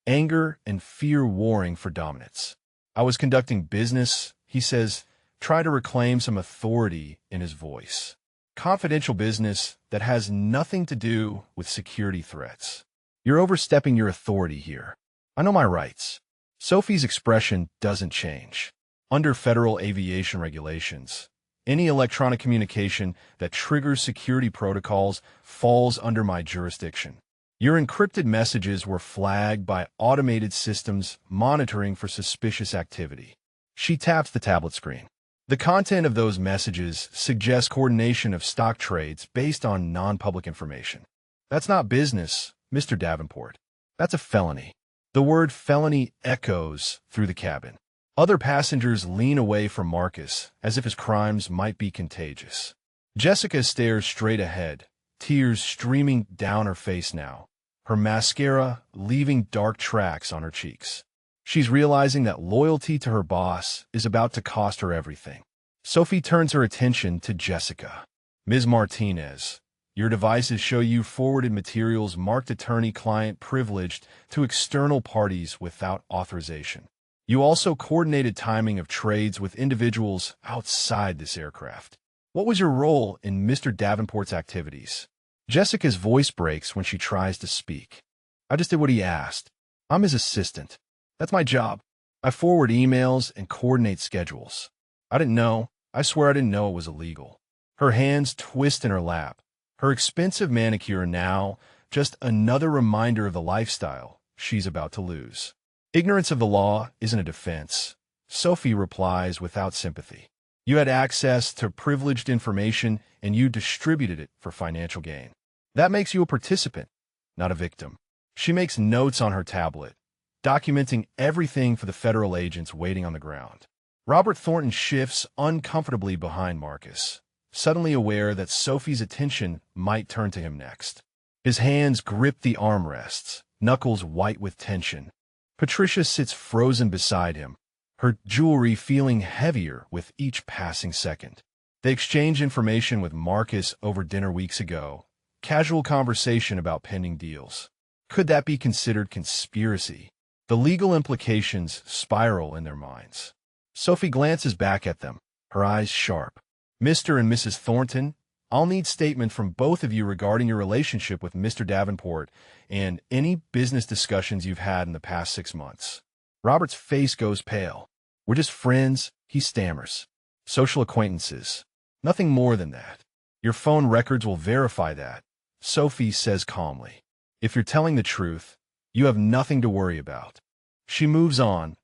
anger and fear warring for dominance. I was conducting business, he says, try to reclaim some authority in his voice. Confidential business that has nothing to do with security threats. You're overstepping your authority here. I know my rights. Sophie's expression doesn't change. Under federal aviation regulations, any electronic communication that triggers security protocols falls under my jurisdiction. Your encrypted messages were flagged by automated systems monitoring for suspicious activity. She taps the tablet screen. The content of those messages suggests coordination of stock trades based on non-public information. That's not business, Mr. Davenport. That's a felony. The word felony echoes through the cabin. Other passengers lean away from Marcus as if his crimes might be contagious. Jessica stares straight ahead, tears streaming down her face now, her mascara leaving dark tracks on her cheeks. She's realizing that loyalty to her boss is about to cost her everything. Sophie turns her attention to Jessica. Ms. Martinez, your devices show you forwarded materials marked attorney-client privileged to external parties without authorization. You also coordinated timing of trades with individuals outside this aircraft. What was your role in Mr. Davenport's activities? Jessica's voice breaks when she tries to speak. I just did what he asked. I'm his assistant. That's my job. I forward emails and coordinate schedules. I didn't know. I swear I didn't know it was illegal. Her hands twist in her lap. Her expensive manicure now just another reminder of the lifestyle she's about to lose. Ignorance of the law isn't a defense. Sophie replies without sympathy. You had access to privileged information and you distributed it for financial gain. That makes you a participant, not a victim. She makes notes on her tablet, documenting everything for the federal agents waiting on the ground. Robert Thornton shifts uncomfortably behind Marcus, suddenly aware that Sophie's attention might turn to him next. His hands grip the armrests, knuckles white with tension. Patricia sits frozen beside him, her jewelry feeling heavier with each passing second. They exchange information with Marcus over dinner weeks ago, casual conversation about pending deals. Could that be considered conspiracy? The legal implications spiral in their minds. Sophie glances back at them, her eyes sharp. Mr. and Mrs. Thornton, I'll need statement from both of you regarding your relationship with Mr. Davenport and any business discussions you've had in the past 6 months. Robert's face goes pale. We're just friends, he stammers. Social acquaintances. Nothing more than that. Your phone records will verify that, Sophie says calmly. If you're telling the truth, you have nothing to worry about. She moves on,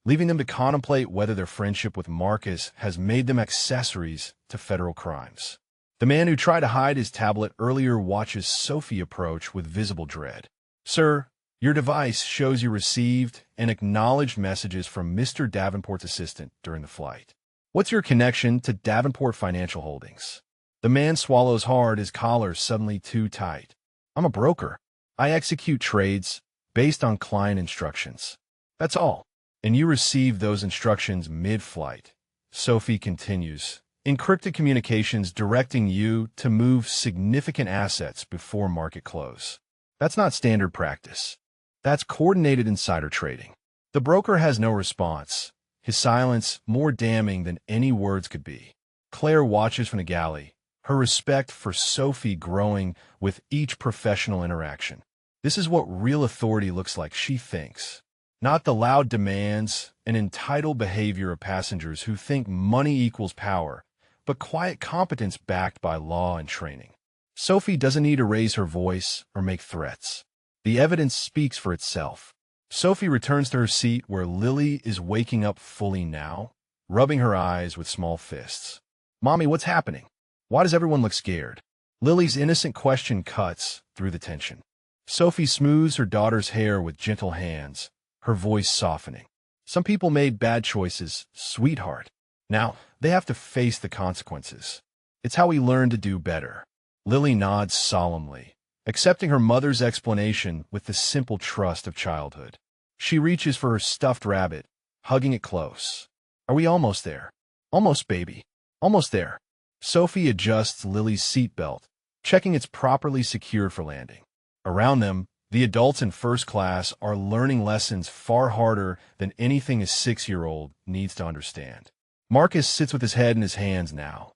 leaving them to contemplate whether their friendship with Marcus has made them accessories to federal crimes. The man who tried to hide his tablet earlier watches Sophie approach with visible dread. Sir, your device shows you received and acknowledged messages from Mr. Davenport's assistant during the flight. What's your connection to Davenport Financial Holdings? The man swallows hard, his collar suddenly too tight. I'm a broker. I execute trades based on client instructions. That's all. And you received those instructions mid-flight. Sophie continues, encrypted communications directing you to move significant assets before market close. That's not standard practice. That's coordinated insider trading. The broker has no response, his silence more damning than any words could be. Claire watches from the galley, her respect for Sophie growing with each professional interaction. This is what real authority looks like, she thinks. Not the loud demands and entitled behavior of passengers who think money equals power, but quiet competence backed by law and training. Sophie doesn't need to raise her voice or make threats. The evidence speaks for itself. Sophie returns to her seat where Lily is waking up fully now, rubbing her eyes with small fists. Mommy, what's happening? Why does everyone look scared? Lily's innocent question cuts through the tension. Sophie smooths her daughter's hair with gentle hands, her voice softening. Some people made bad choices, sweetheart. Now, they have to face the consequences. It's how we learn to do better. Lily nods solemnly, accepting her mother's explanation with the simple trust of childhood. She reaches for her stuffed rabbit, hugging it close. Are we almost there? Almost, baby. Almost there. Sophie adjusts Lily's seatbelt, checking it's properly secured for landing. Around them, the adults in first class are learning lessons far harder than anything a 6-year-old needs to understand. Marcus sits with his head in his hands now,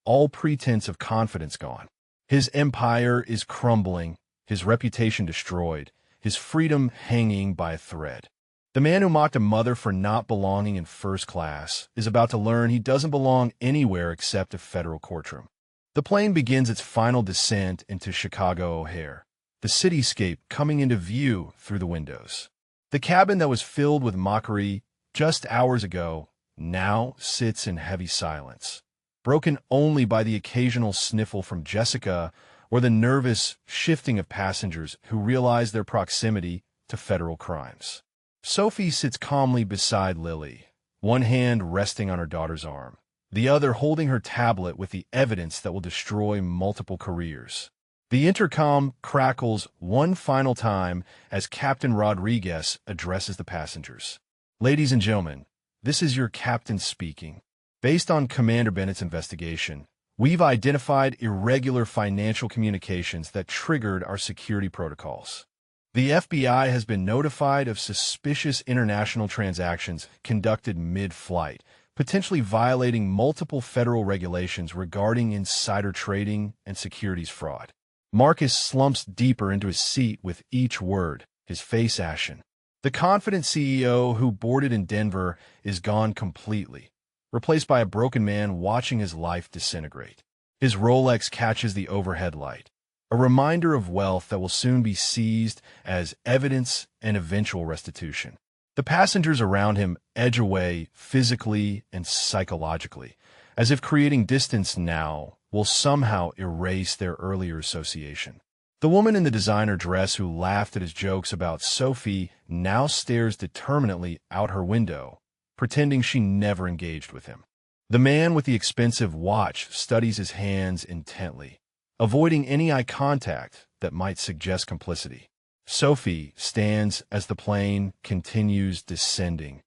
all pretense of confidence gone. His empire is crumbling, his reputation destroyed, his freedom hanging by a thread. The man who mocked a mother for not belonging in first class is about to learn he doesn't belong anywhere except a federal courtroom. The plane begins its final descent into Chicago O'Hare, the cityscape coming into view through the windows. The cabin that was filled with mockery just hours ago now sits in heavy silence, broken only by the occasional sniffle from Jessica or the nervous shifting of passengers who realize their proximity to federal crimes. Sophie sits calmly beside Lily, one hand resting on her daughter's arm, the other holding her tablet with the evidence that will destroy multiple careers. The intercom crackles one final time as Captain Rodriguez addresses the passengers. Ladies and gentlemen, this is your captain speaking. Based on Commander Bennett's investigation, we've identified irregular financial communications that triggered our security protocols. The FBI has been notified of suspicious international transactions conducted mid-flight, potentially violating multiple federal regulations regarding insider trading and securities fraud. Marcus slumps deeper into his seat with each word, his face ashen. The confident CEO who boarded in Denver is gone completely, replaced by a broken man watching his life disintegrate. His Rolex catches the overhead light, a reminder of wealth that will soon be seized as evidence and eventual restitution. The passengers around him edge away physically and psychologically, as if creating distance now will somehow erase their earlier association. The woman in the designer dress who laughed at his jokes about Sophie now stares determinately out her window, pretending she never engaged with him. The man with the expensive watch studies his hands intently, avoiding any eye contact that might suggest complicity. Sophie stands as the plane continues descending,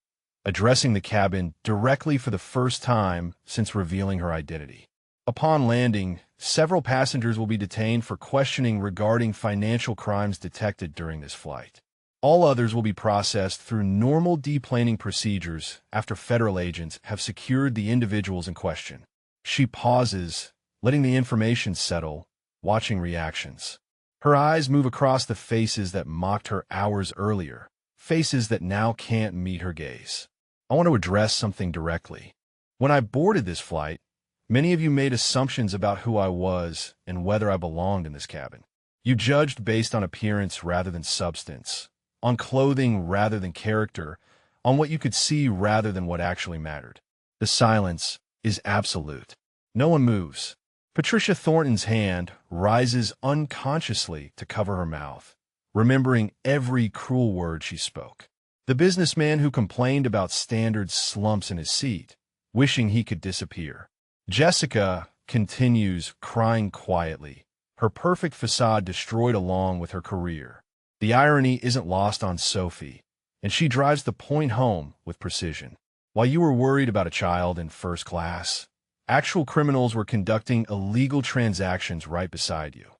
addressing the cabin directly for the first time since revealing her identity. Upon landing, several passengers will be detained for questioning regarding financial crimes detected during this flight. All others will be processed through normal deplaning procedures after federal agents have secured the individuals in question. She pauses, letting the information settle, watching reactions. Her eyes move across the faces that mocked her hours earlier, faces that now can't meet her gaze. I want to address something directly. When I boarded this flight, many of you made assumptions about who I was and whether I belonged in this cabin. You judged based on appearance rather than substance, on clothing rather than character, on what you could see rather than what actually mattered. The silence is absolute. No one moves. Patricia Thornton's hand rises unconsciously to cover her mouth, remembering every cruel word she spoke. The businessman who complained about standards slumps in his seat, wishing he could disappear. Jessica continues crying quietly, her perfect facade destroyed along with her career. The irony isn't lost on Sophie, and she drives the point home with precision. While you were worried about a child in first class, actual criminals were conducting illegal transactions right beside you.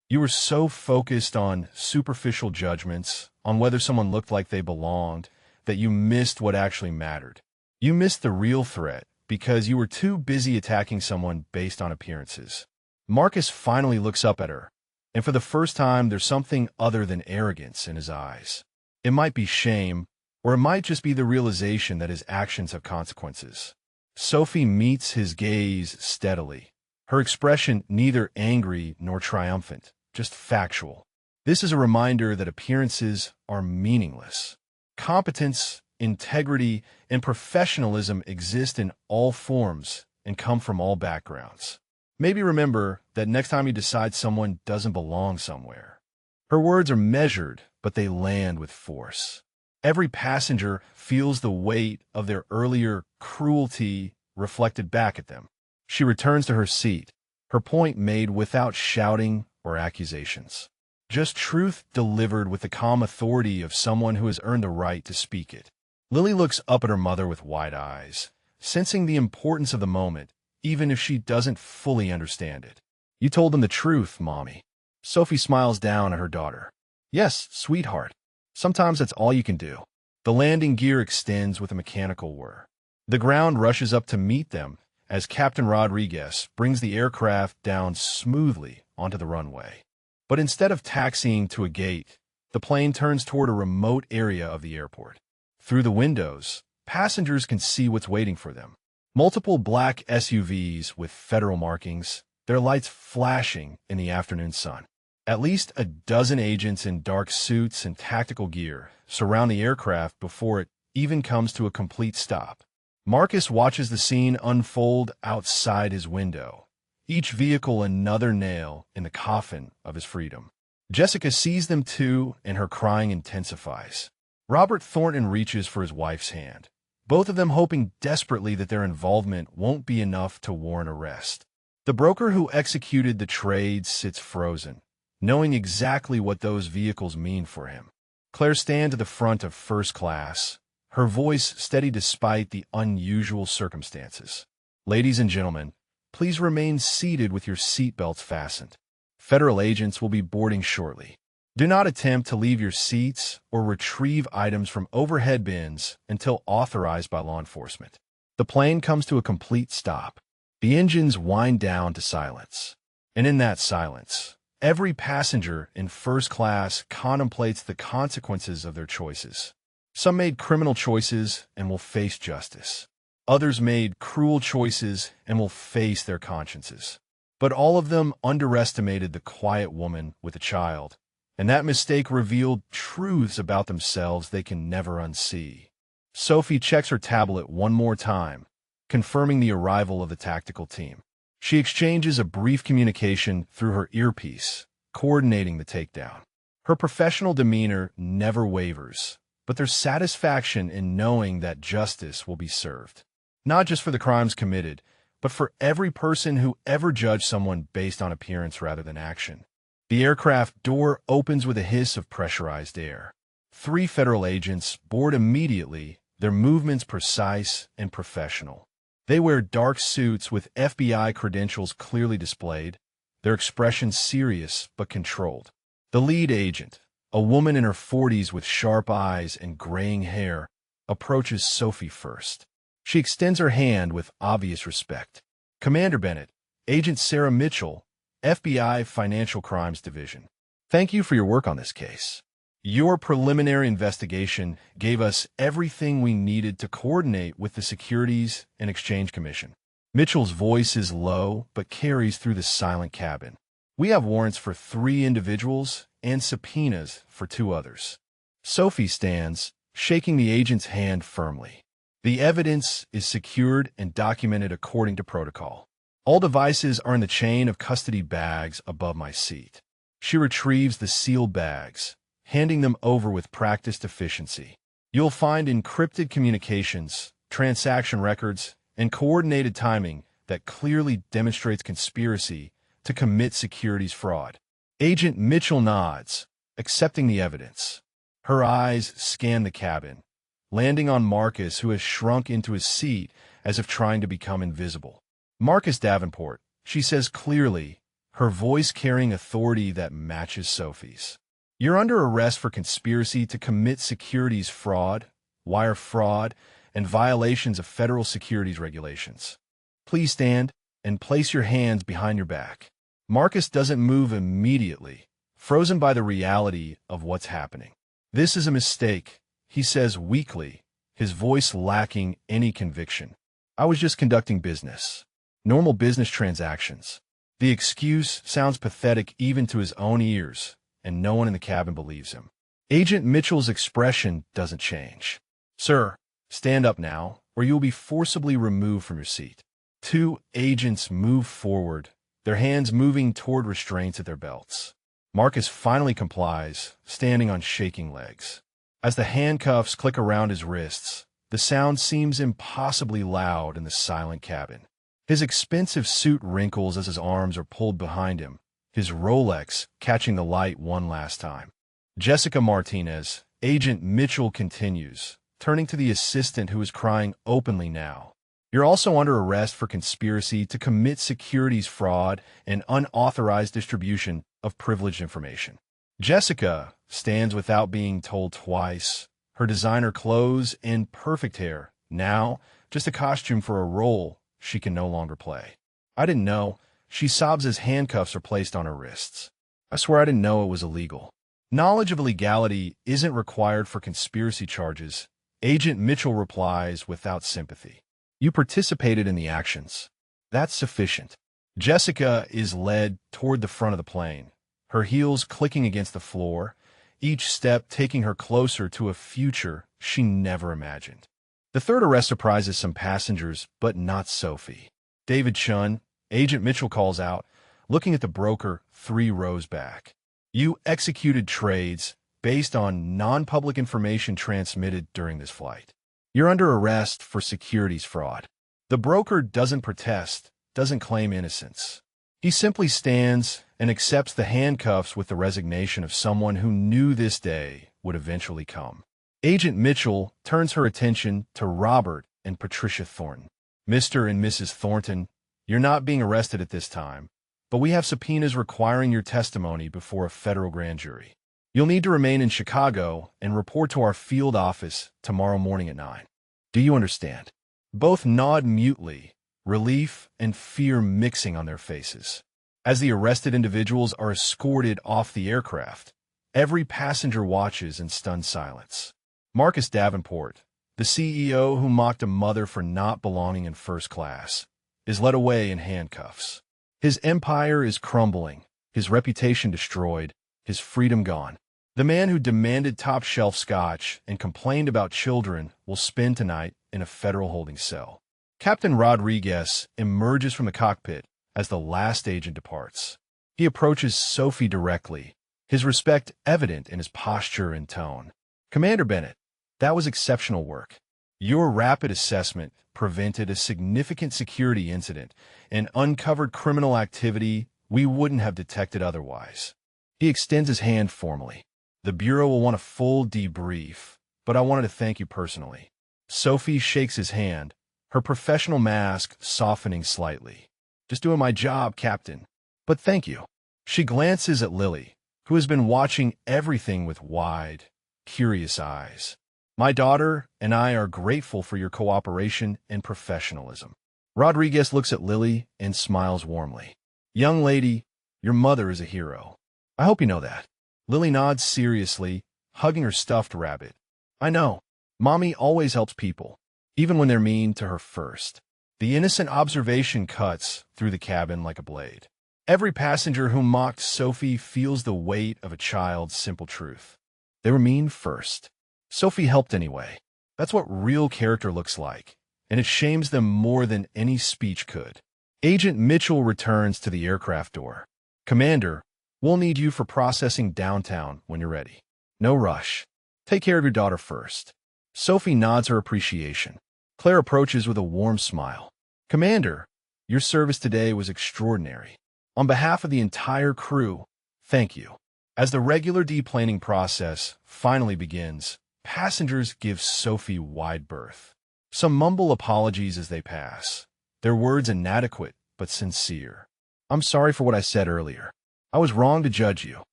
You were so focused on superficial judgments, on whether someone looked like they belonged, that you missed what actually mattered. You missed the real threat because you were too busy attacking someone based on appearances. Marcus finally looks up at her, and for the first time there's something other than arrogance in his eyes. It might be shame, or it might just be the realization that his actions have consequences. Sophie meets his gaze steadily, her expression neither angry nor triumphant, just factual. This is a reminder that appearances are meaningless. Competence, integrity, and professionalism exist in all forms and come from all backgrounds. Maybe remember that next time you decide someone doesn't belong somewhere. Her words are measured, but they land with force. Every passenger feels the weight of their earlier cruelty reflected back at them. She returns to her seat, her point made without shouting or accusations. Just truth delivered with the calm authority of someone who has earned the right to speak it. Lily looks up at her mother with wide eyes, sensing the importance of the moment, even if she doesn't fully understand it. You told them the truth, Mommy. Sophie smiles down at her daughter. Yes, sweetheart. Sometimes that's all you can do. The landing gear extends with a mechanical whir. The ground rushes up to meet them as Captain Rodriguez brings the aircraft down smoothly onto the runway. But instead of taxiing to a gate, the plane turns toward a remote area of the airport. Through the windows, passengers can see what's waiting for them. Multiple black SUVs with federal markings, their lights flashing in the afternoon sun. At least a dozen agents in dark suits and tactical gear surround the aircraft before it even comes to a complete stop. Marcus watches the scene unfold outside his window, each vehicle another nail in the coffin of his freedom. Jessica sees them too, and her crying intensifies. Robert Thornton reaches for his wife's hand, both of them hoping desperately that their involvement won't be enough to warrant arrest. The broker who executed the trade sits frozen, knowing exactly what those vehicles mean for him. Claire stands at the front of first class, her voice steady despite the unusual circumstances. Ladies and gentlemen, please remain seated with your seatbelts fastened. Federal agents will be boarding shortly. Do not attempt to leave your seats or retrieve items from overhead bins until authorized by law enforcement. The plane comes to a complete stop. The engines wind down to silence. And in that silence, every passenger in first class contemplates the consequences of their choices. Some made criminal choices and will face justice. Others made cruel choices and will face their consciences. But all of them underestimated the quiet woman with a child, and that mistake revealed truths about themselves they can never unsee. Sophie checks her tablet one more time, confirming the arrival of the tactical team. She exchanges a brief communication through her earpiece, coordinating the takedown. Her professional demeanor never wavers, but there's satisfaction in knowing that justice will be served. Not just for the crimes committed, but for every person who ever judged someone based on appearance rather than action. The aircraft door opens with a hiss of pressurized air. 3 federal agents board immediately, their movements precise and professional. They wear dark suits with FBI credentials clearly displayed, their expressions serious but controlled. The lead agent, a woman in her 40s with sharp eyes and graying hair, approaches Sophie first. She extends her hand with obvious respect. "Commander Bennett, Agent Sarah Mitchell, FBI Financial Crimes Division. Thank you for your work on this case. Your preliminary investigation gave us everything we needed to coordinate with the Securities and Exchange Commission." Mitchell's voice is low but carries through the silent cabin. "We have warrants for 3 individuals and subpoenas for 2 others." Sophie stands, shaking the agent's hand firmly. "The evidence is secured and documented according to protocol. All devices are in the chain of custody bags above my seat." She retrieves the sealed bags, handing them over with practiced efficiency. "You'll find encrypted communications, transaction records, and coordinated timing that clearly demonstrates conspiracy to commit securities fraud." Agent Mitchell nods, accepting the evidence. Her eyes scan the cabin, landing on Marcus, who has shrunk into his seat as if trying to become invisible. "Marcus Davenport," she says clearly, her voice carrying authority that matches Sophie's. "You're under arrest for conspiracy to commit securities fraud, wire fraud, and violations of federal securities regulations. Please stand and place your hands behind your back." Marcus doesn't move immediately, frozen by the reality of what's happening. "This is a mistake," he says weakly, his voice lacking any conviction. "I was just conducting business. Normal business transactions." The excuse sounds pathetic even to his own ears, and no one in the cabin believes him. Agent Mitchell's expression doesn't change. "Sir, stand up now, or you will be forcibly removed from your seat." 2 agents move forward, their hands moving toward restraints at their belts. Marcus finally complies, standing on shaking legs. As the handcuffs click around his wrists, the sound seems impossibly loud in the silent cabin. His expensive suit wrinkles as his arms are pulled behind him, his Rolex catching the light one last time. "Jessica Martinez," Agent Mitchell continues, turning to the assistant who is crying openly now. "You're also under arrest for conspiracy to commit securities fraud and unauthorized distribution of privileged information." Jessica stands without being told twice, her designer clothes and perfect hair, now just a costume for a role she can no longer play. "I didn't know," she sobs as handcuffs are placed on her wrists. "I swear I didn't know it was illegal." Knowledge of illegality isn't required for conspiracy charges, Agent Mitchell replies without sympathy. "You participated in the actions. That's sufficient." Jessica is led toward the front of the plane, her heels clicking against the floor, each step taking her closer to a future she never imagined. The third arrest surprises some passengers, but not Sophie. "David Chun," Agent Mitchell calls out, looking at the broker 3 rows back. "You executed trades based on non-public information transmitted during this flight. You're under arrest for securities fraud." The broker doesn't protest, doesn't claim innocence. He simply stands and accepts the handcuffs with the resignation of someone who knew this day would eventually come. Agent Mitchell turns her attention to Robert and Patricia Thornton. "Mr. and Mrs. Thornton, you're not being arrested at this time, but we have subpoenas requiring your testimony before a federal grand jury. You'll need to remain in Chicago and report to our field office tomorrow morning at 9. Do you understand?" Both nod mutely, relief and fear mixing on their faces. As the arrested individuals are escorted off the aircraft, every passenger watches in stunned silence. Marcus Davenport, the CEO who mocked a mother for not belonging in first class, is led away in handcuffs. His empire is crumbling, his reputation destroyed, his freedom gone. The man who demanded top-shelf scotch and complained about children will spend tonight in a federal holding cell. Captain Rodriguez emerges from the cockpit as the last agent departs. He approaches Sophie directly, his respect evident in his posture and tone. "Commander Bennett, that was exceptional work. Your rapid assessment prevented a significant security incident and uncovered criminal activity we wouldn't have detected otherwise." He extends his hand formally. "The Bureau will want a full debrief, but I wanted to thank you personally." Sophie shakes his hand, her professional mask softening slightly. "Just doing my job, Captain. But thank you." She glances at Lily, who has been watching everything with wide, curious eyes. "My daughter and I are grateful for your cooperation and professionalism." Rodriguez looks at Lily and smiles warmly. "Young lady, your mother is a hero. I hope you know that." Lily nods seriously, hugging her stuffed rabbit. "I know. Mommy always helps people, even when they're mean to her first." The innocent observation cuts through the cabin like a blade. Every passenger who mocked Sophie feels the weight of a child's simple truth. They were mean first. Sophie helped anyway. That's what real character looks like, and it shames them more than any speech could. Agent Mitchell returns to the aircraft door. "Commander, we'll need you for processing downtown when you're ready. No rush. Take care of your daughter first." Sophie nods her appreciation. Claire approaches with a warm smile. "Commander, your service today was extraordinary. On behalf of the entire crew, thank you." As the regular deplaning process finally begins, passengers give Sophie wide berth. Some mumble apologies as they pass, their words inadequate but sincere. "I'm sorry for what I said earlier. I was wrong to judge you.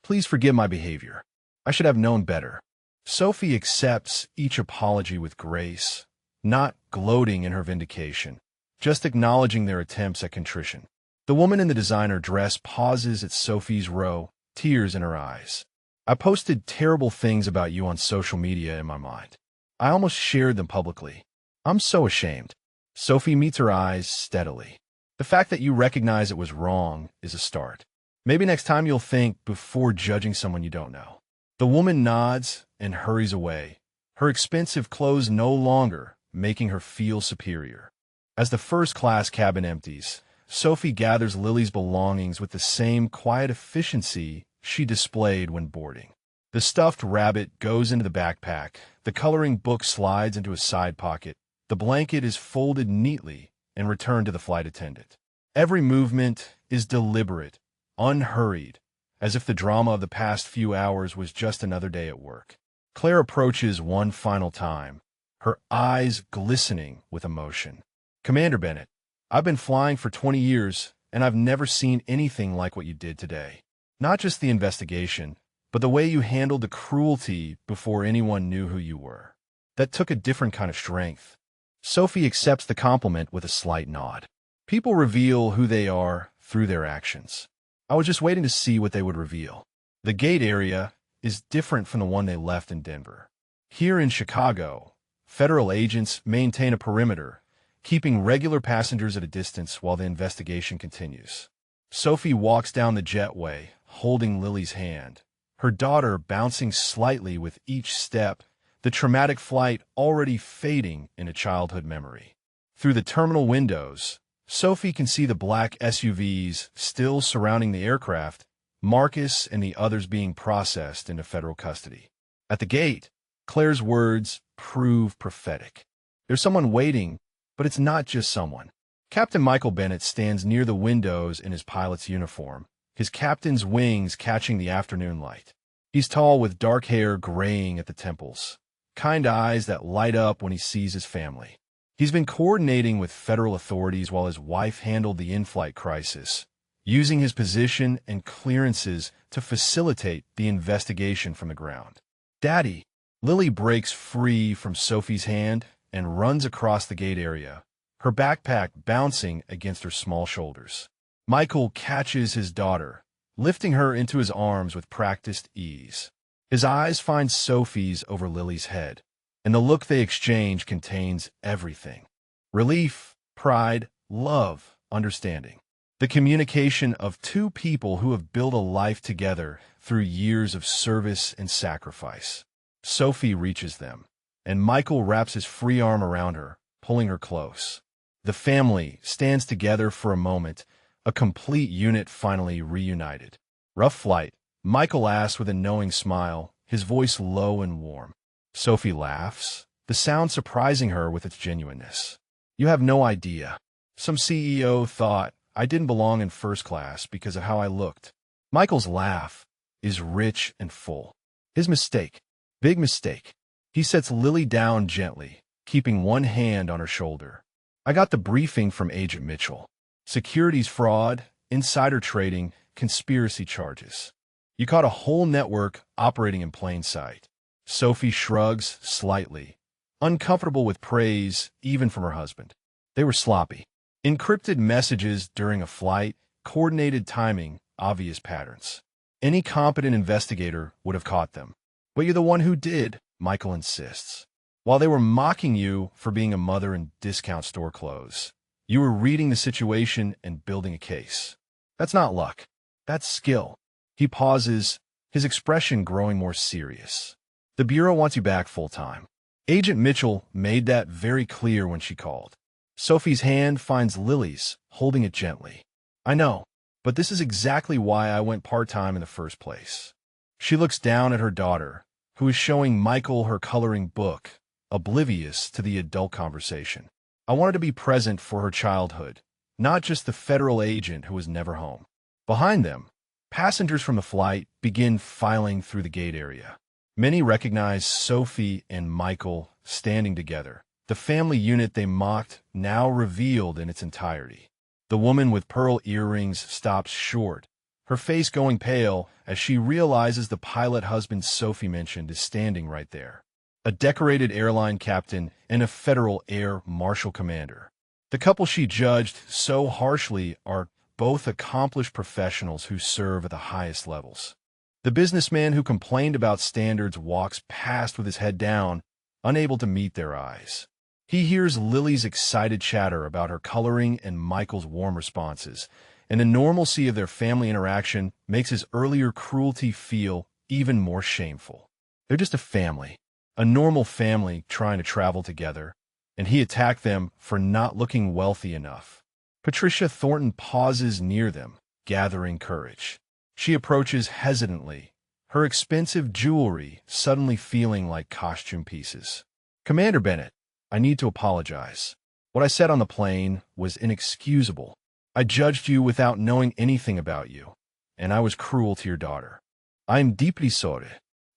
Please forgive my behavior. I should have known better." Sophie accepts each apology with grace, not gloating in her vindication, just acknowledging their attempts at contrition. The woman in the designer dress pauses at Sophie's row, tears in her eyes. "I posted terrible things about you on social media in my mind. I almost shared them publicly. I'm so ashamed." Sophie meets her eyes steadily. "The fact that you recognize it was wrong is a start. Maybe next time you'll think before judging someone you don't know." The woman nods and hurries away, her expensive clothes no longer making her feel superior. As the first-class cabin empties, Sophie gathers Lily's belongings with the same quiet efficiency she displayed when boarding. The stuffed rabbit goes into the backpack, the coloring book slides into a side pocket, the blanket is folded neatly and returned to the flight attendant. Every movement is deliberate, unhurried, as if the drama of the past few hours was just another day at work. Claire approaches one final time, her eyes glistening with emotion. "Commander Bennett, I've been flying for 20 years, and I've never seen anything like what you did today. Not just the investigation, but the way you handled the cruelty before anyone knew who you were. That took a different kind of strength." Sophie accepts the compliment with a slight nod. People reveal who they are through their actions. I was just waiting to see what they would reveal. The gate area is different from the one they left in Denver. Here in Chicago, federal agents maintain a perimeter, keeping regular passengers at a distance while the investigation continues. Sophie walks down the jetway, holding Lily's hand, her daughter bouncing slightly with each step, the traumatic flight already fading in a childhood memory. Through the terminal windows, Sophie can see the black SUVs still surrounding the aircraft, Marcus and the others being processed into federal custody. At the gate, Claire's words prove prophetic. There's someone waiting, but it's not just someone. Captain Michael Bennett stands near the windows in his pilot's uniform, his captain's wings catching the afternoon light. He's tall with dark hair graying at the temples, kind eyes that light up when he sees his family. He's been coordinating with federal authorities while his wife handled the in-flight crisis, using his position and clearances to facilitate the investigation from the ground. "Daddy!" Lily breaks free from Sophie's hand and runs across the gate area, her backpack bouncing against her small shoulders. Michael catches his daughter, lifting her into his arms with practiced ease. His eyes find Sophie's over Lily's head, and the look they exchange contains everything: relief, pride, love, understanding. The communication of two people who have built a life together through years of service and sacrifice. Sophie reaches them, and Michael wraps his free arm around her, pulling her close. The family stands together for a moment, a complete unit finally reunited. "Rough flight?" Michael asks with a knowing smile, his voice low and warm. Sophie laughs, the sound surprising her with its genuineness. "You have no idea. Some CEO thought I didn't belong in first class because of how I looked." Michael's laugh is rich and full. His mistake. Big mistake. He sets Lily down gently, keeping one hand on her shoulder. I got the briefing from Agent Mitchell. Securities fraud, insider trading, conspiracy charges. You caught a whole network operating in plain sight. Sophie shrugs slightly, uncomfortable with praise, even from her husband. They were sloppy. Encrypted messages during a flight, coordinated timing, obvious patterns. Any competent investigator would have caught them. But you're the one who did, Michael insists. While they were mocking you for being a mother in discount store clothes, you were reading the situation and building a case. That's not luck. That's skill. He pauses, his expression growing more serious. The Bureau wants you back full-time. Agent Mitchell made that very clear when she called. Sophie's hand finds Lily's, holding it gently. I know, but this is exactly why I went part-time in the first place. She looks down at her daughter, who is showing Michael her coloring book, oblivious to the adult conversation. I wanted to be present for her childhood, not just the federal agent who was never home. Behind them, passengers from the flight begin filing through the gate area. Many recognize Sophie and Michael standing together, the family unit they mocked now revealed in its entirety. The woman with pearl earrings stops short, her face going pale as she realizes the pilot husband Sophie mentioned is standing right there. A decorated airline captain and a federal air marshal commander. The couple she judged so harshly are both accomplished professionals who serve at the highest levels. The businessman who complained about standards walks past with his head down, unable to meet their eyes. He hears Lily's excited chatter about her coloring and Michael's warm responses, and the normalcy of their family interaction makes his earlier cruelty feel even more shameful. They're just a family, a normal family trying to travel together, and he attacked them for not looking wealthy enough. Patricia Thornton pauses near them, gathering courage. She approaches hesitantly, her expensive jewelry suddenly feeling like costume pieces. Commander Bennett, I need to apologize. What I said on the plane was inexcusable. I judged you without knowing anything about you, and I was cruel to your daughter. I am deeply sorry.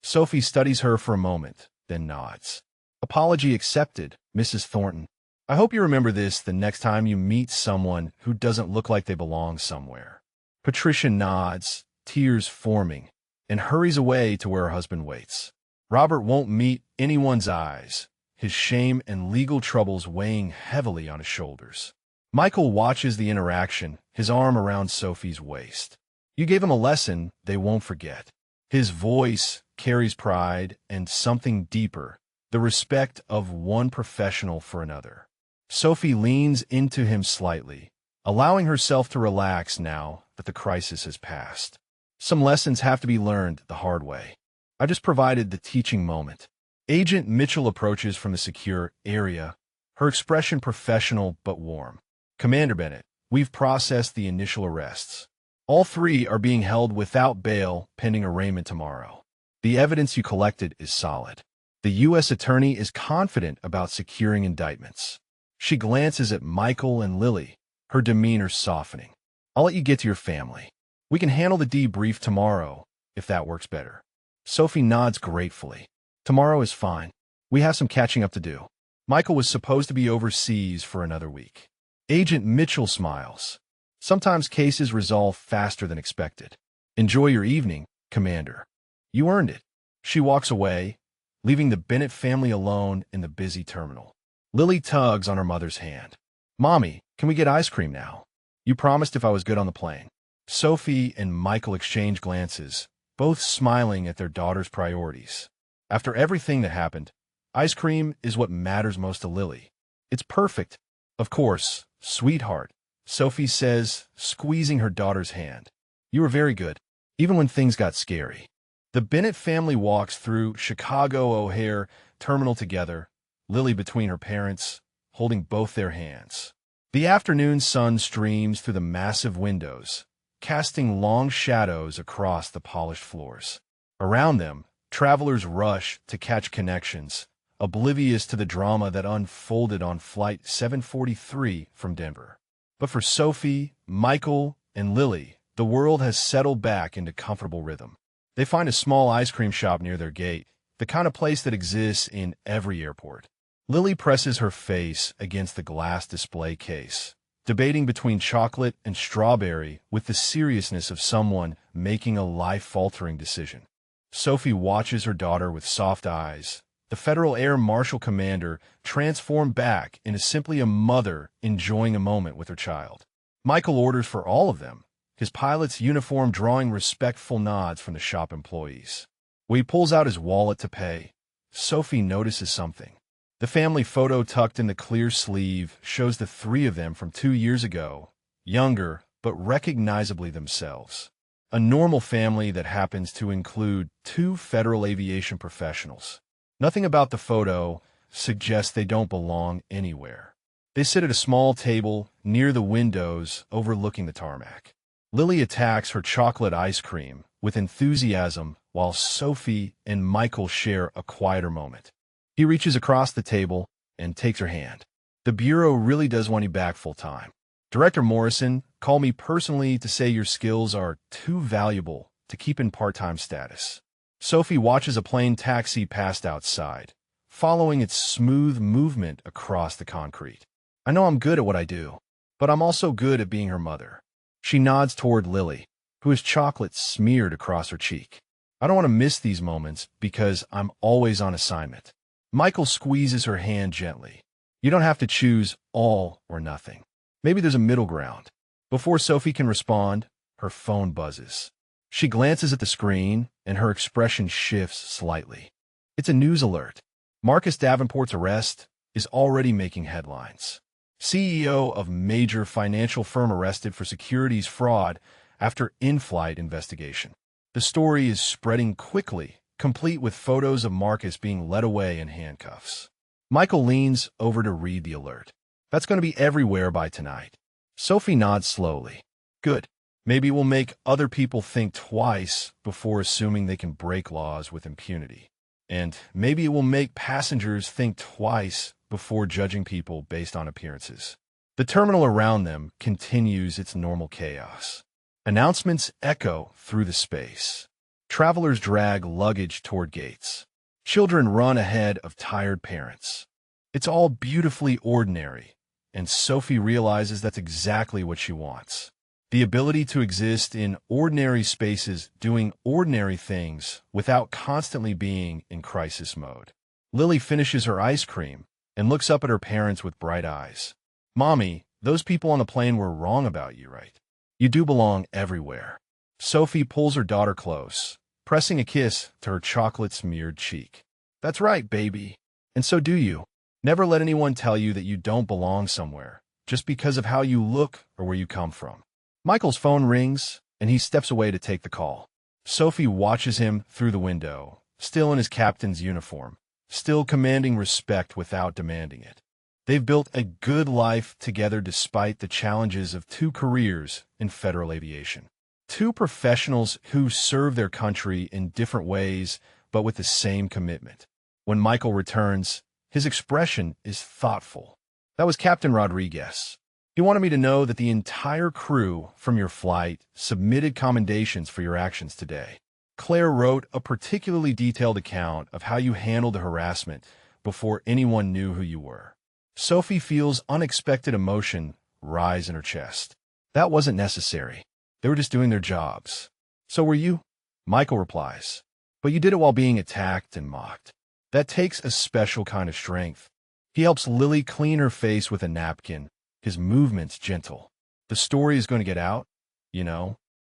Sophie studies her for a moment, then nods. Apology accepted, Mrs. Thornton. I hope you remember this the next time you meet someone who doesn't look like they belong somewhere. Patricia nods, tears forming, and hurries away to where her husband waits. Robert won't meet anyone's eyes, his shame and legal troubles weighing heavily on his shoulders. Michael watches the interaction, his arm around Sophie's waist. You gave him a lesson they won't forget. His voice carries pride and something deeper, the respect of one professional for another. Sophie leans into him slightly, allowing herself to relax now that the crisis has passed. Some lessons have to be learned the hard way. I just provided the teaching moment. Agent Mitchell approaches from the secure area, her expression professional but warm. Commander Bennett, we've processed the initial arrests. All three are being held without bail pending arraignment tomorrow. The evidence you collected is solid. The U.S. attorney is confident about securing indictments. She glances at Michael and Lily, her demeanor softening. I'll let you get to your family. We can handle the debrief tomorrow, if that works better. Sophie nods gratefully. Tomorrow is fine. We have some catching up to do. Michael was supposed to be overseas for another week. Agent Mitchell smiles. Sometimes cases resolve faster than expected. Enjoy your evening, Commander. You earned it. She walks away, leaving the Bennett family alone in the busy terminal. Lily tugs on her mother's hand. Mommy, can we get ice cream now? You promised if I was good on the plane. Sophie and Michael exchange glances, both smiling at their daughter's priorities. After everything that happened, ice cream is what matters most to Lily. It's perfect. Of course, sweetheart, Sophie says, squeezing her daughter's hand. You were very good, even when things got scary. The Bennett family walks through Chicago O'Hare terminal together, Lily between her parents, holding both their hands. The afternoon sun streams through the massive windows, casting long shadows across the polished floors. Around them, travelers rush to catch connections, oblivious to the drama that unfolded on Flight 743 from Denver. But for Sophie, Michael, and Lily, the world has settled back into comfortable rhythm. They find a small ice cream shop near their gate, the kind of place that exists in every airport. Lily presses her face against the glass display case, debating between chocolate and strawberry with the seriousness of someone making a life-altering decision. Sophie watches her daughter with soft eyes, the Federal Air Marshal Commander transformed back into simply a mother enjoying a moment with her child. Michael orders for all of them, his pilot's uniform drawing respectful nods from the shop employees. When he pulls out his wallet to pay, Sophie notices something. The family photo tucked in the clear sleeve shows the three of them from 2 years ago, younger but recognizably themselves. A normal family that happens to include 2 federal aviation professionals. Nothing about the photo suggests they don't belong anywhere. They sit at a small table near the windows overlooking the tarmac. Lily attacks her chocolate ice cream with enthusiasm while Sophie and Michael share a quieter moment. He reaches across the table and takes her hand. The Bureau really does want you back full-time. Director Morrison called me personally to say your skills are too valuable to keep in part-time status. Sophie watches a plane taxi past outside, following its smooth movement across the concrete. I know I'm good at what I do, but I'm also good at being her mother. She nods toward Lily, who has chocolate smeared across her cheek. I don't want to miss these moments because I'm always on assignment. Michael squeezes her hand gently. You don't have to choose all or nothing. Maybe there's a middle ground. Before Sophie can respond, her phone buzzes. She glances at the screen, and her expression shifts slightly. It's a news alert. Marcus Davenport's arrest is already making headlines. CEO of major financial firm arrested for securities fraud after in-flight investigation. The story is spreading quickly, complete with photos of Marcus being led away in handcuffs. Michael leans over to read the alert. That's going to be everywhere by tonight. Sophie nods slowly. Good. Maybe we'll make other people think twice before assuming they can break laws with impunity. And maybe it will make passengers think twice before judging people based on appearances. The terminal around them continues its normal chaos. Announcements echo through the space. Travelers drag luggage toward gates. Children run ahead of tired parents. It's all beautifully ordinary, and Sophie realizes that's exactly what she wants. The ability to exist in ordinary spaces doing ordinary things without constantly being in crisis mode. Lily finishes her ice cream and looks up at her parents with bright eyes. Mommy, those people on the plane were wrong about you, right? You do belong everywhere. Sophie pulls her daughter close, pressing a kiss to her chocolate-smeared cheek. That's right, baby. And so do you. Never let anyone tell you that you don't belong somewhere, just because of how you look or where you come from. Michael's phone rings, and he steps away to take the call. Sophie watches him through the window, still in his captain's uniform, still commanding respect without demanding it. They've built a good life together despite the challenges of 2 careers in federal aviation. 2 professionals who serve their country in different ways, but with the same commitment. When Michael returns, his expression is thoughtful. That was Captain Rodriguez. He wanted me to know that the entire crew from your flight submitted commendations for your actions today. Claire wrote a particularly detailed account of how you handled the harassment before anyone knew who you were. Sophie feels unexpected emotion rise in her chest. That wasn't necessary. They were just doing their jobs. So were you? Michael replies. But you did it while being attacked and mocked. That takes a special kind of strength. He helps Lily clean her face with a napkin, his movements gentle. The story is going to get out,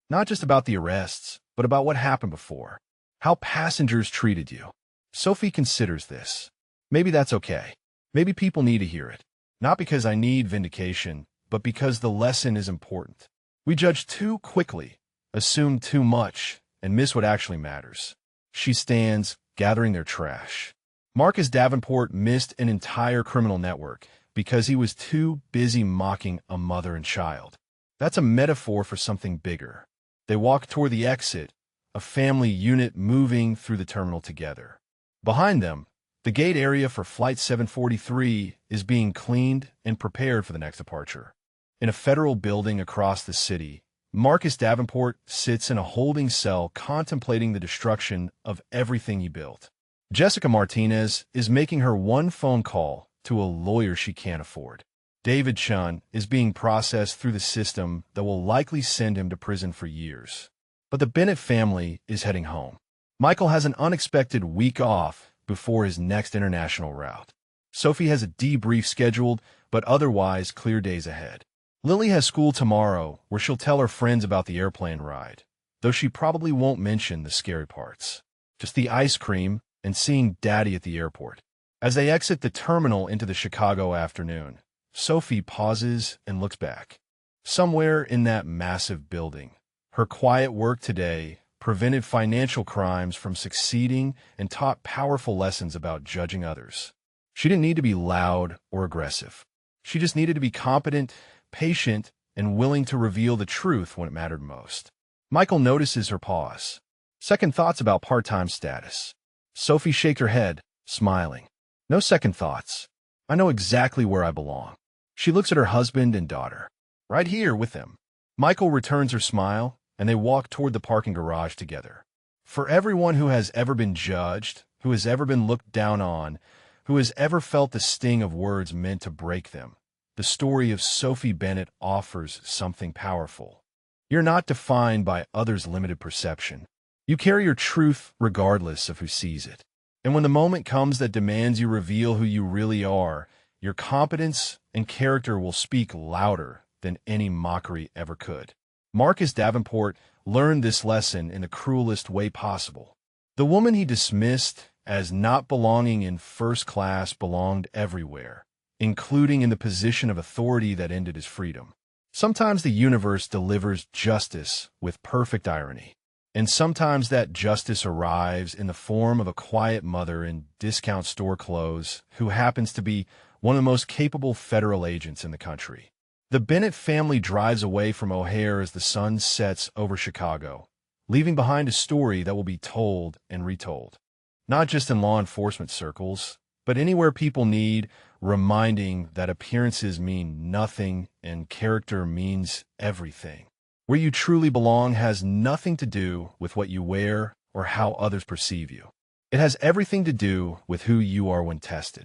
not just about the arrests, but about what happened before, how passengers treated you. Sophie considers this. Maybe that's okay. Maybe people need to hear it. Not because I need vindication, but because the lesson is important. We judge too quickly, assume too much, and miss what actually matters. She stands, gathering their trash. Marcus Davenport missed an entire criminal network because he was too busy mocking a mother and child. That's a metaphor for something bigger. They walk toward the exit, a family unit moving through the terminal together. Behind them, the gate area for Flight 743 is being cleaned and prepared for the next departure. In a federal building across the city, Marcus Davenport sits in a holding cell contemplating the destruction of everything he built. Jessica Martinez is making her one phone call to a lawyer she can't afford. David Chun is being processed through the system that will likely send him to prison for years. But the Bennett family is heading home. Michael has an unexpected week off before his next international route. Sophie has a debrief scheduled, but otherwise clear days ahead. Lily has school tomorrow, where she'll tell her friends about the airplane ride, though she probably won't mention the scary parts. Just the ice cream and seeing Daddy at the airport. As they exit the terminal into the Chicago afternoon, Sophie pauses and looks back. Somewhere in that massive building, her quiet work today prevented financial crimes from succeeding and taught powerful lessons about judging others. She didn't need to be loud or aggressive. She just needed to be competent, patient, and willing to reveal the truth when it mattered most. Michael notices her pause. Second thoughts about part-time status. Sophie shakes her head, smiling. No second thoughts. I know exactly where I belong. She looks at her husband and daughter. Right here with them. Michael returns her smile, and they walk toward the parking garage together. For everyone who has ever been judged, who has ever been looked down on, who has ever felt the sting of words meant to break them, the story of Sophie Bennett offers something powerful. You're not defined by others' limited perception. You carry your truth regardless of who sees it. And when the moment comes that demands you reveal who you really are, your competence and character will speak louder than any mockery ever could. Marcus Davenport learned this lesson in the cruelest way possible. The woman he dismissed as not belonging in first class belonged everywhere, including in the position of authority that ended his freedom. Sometimes the universe delivers justice with perfect irony, and sometimes that justice arrives in the form of a quiet mother in discount store clothes who happens to be one of the most capable federal agents in the country. The Bennett family drives away from O'Hare as the sun sets over Chicago, leaving behind a story that will be told and retold. Not just in law enforcement circles, but anywhere people need reminding that appearances mean nothing and character means everything. Where you truly belong has nothing to do with what you wear or how others perceive you. It has everything to do with who you are when tested.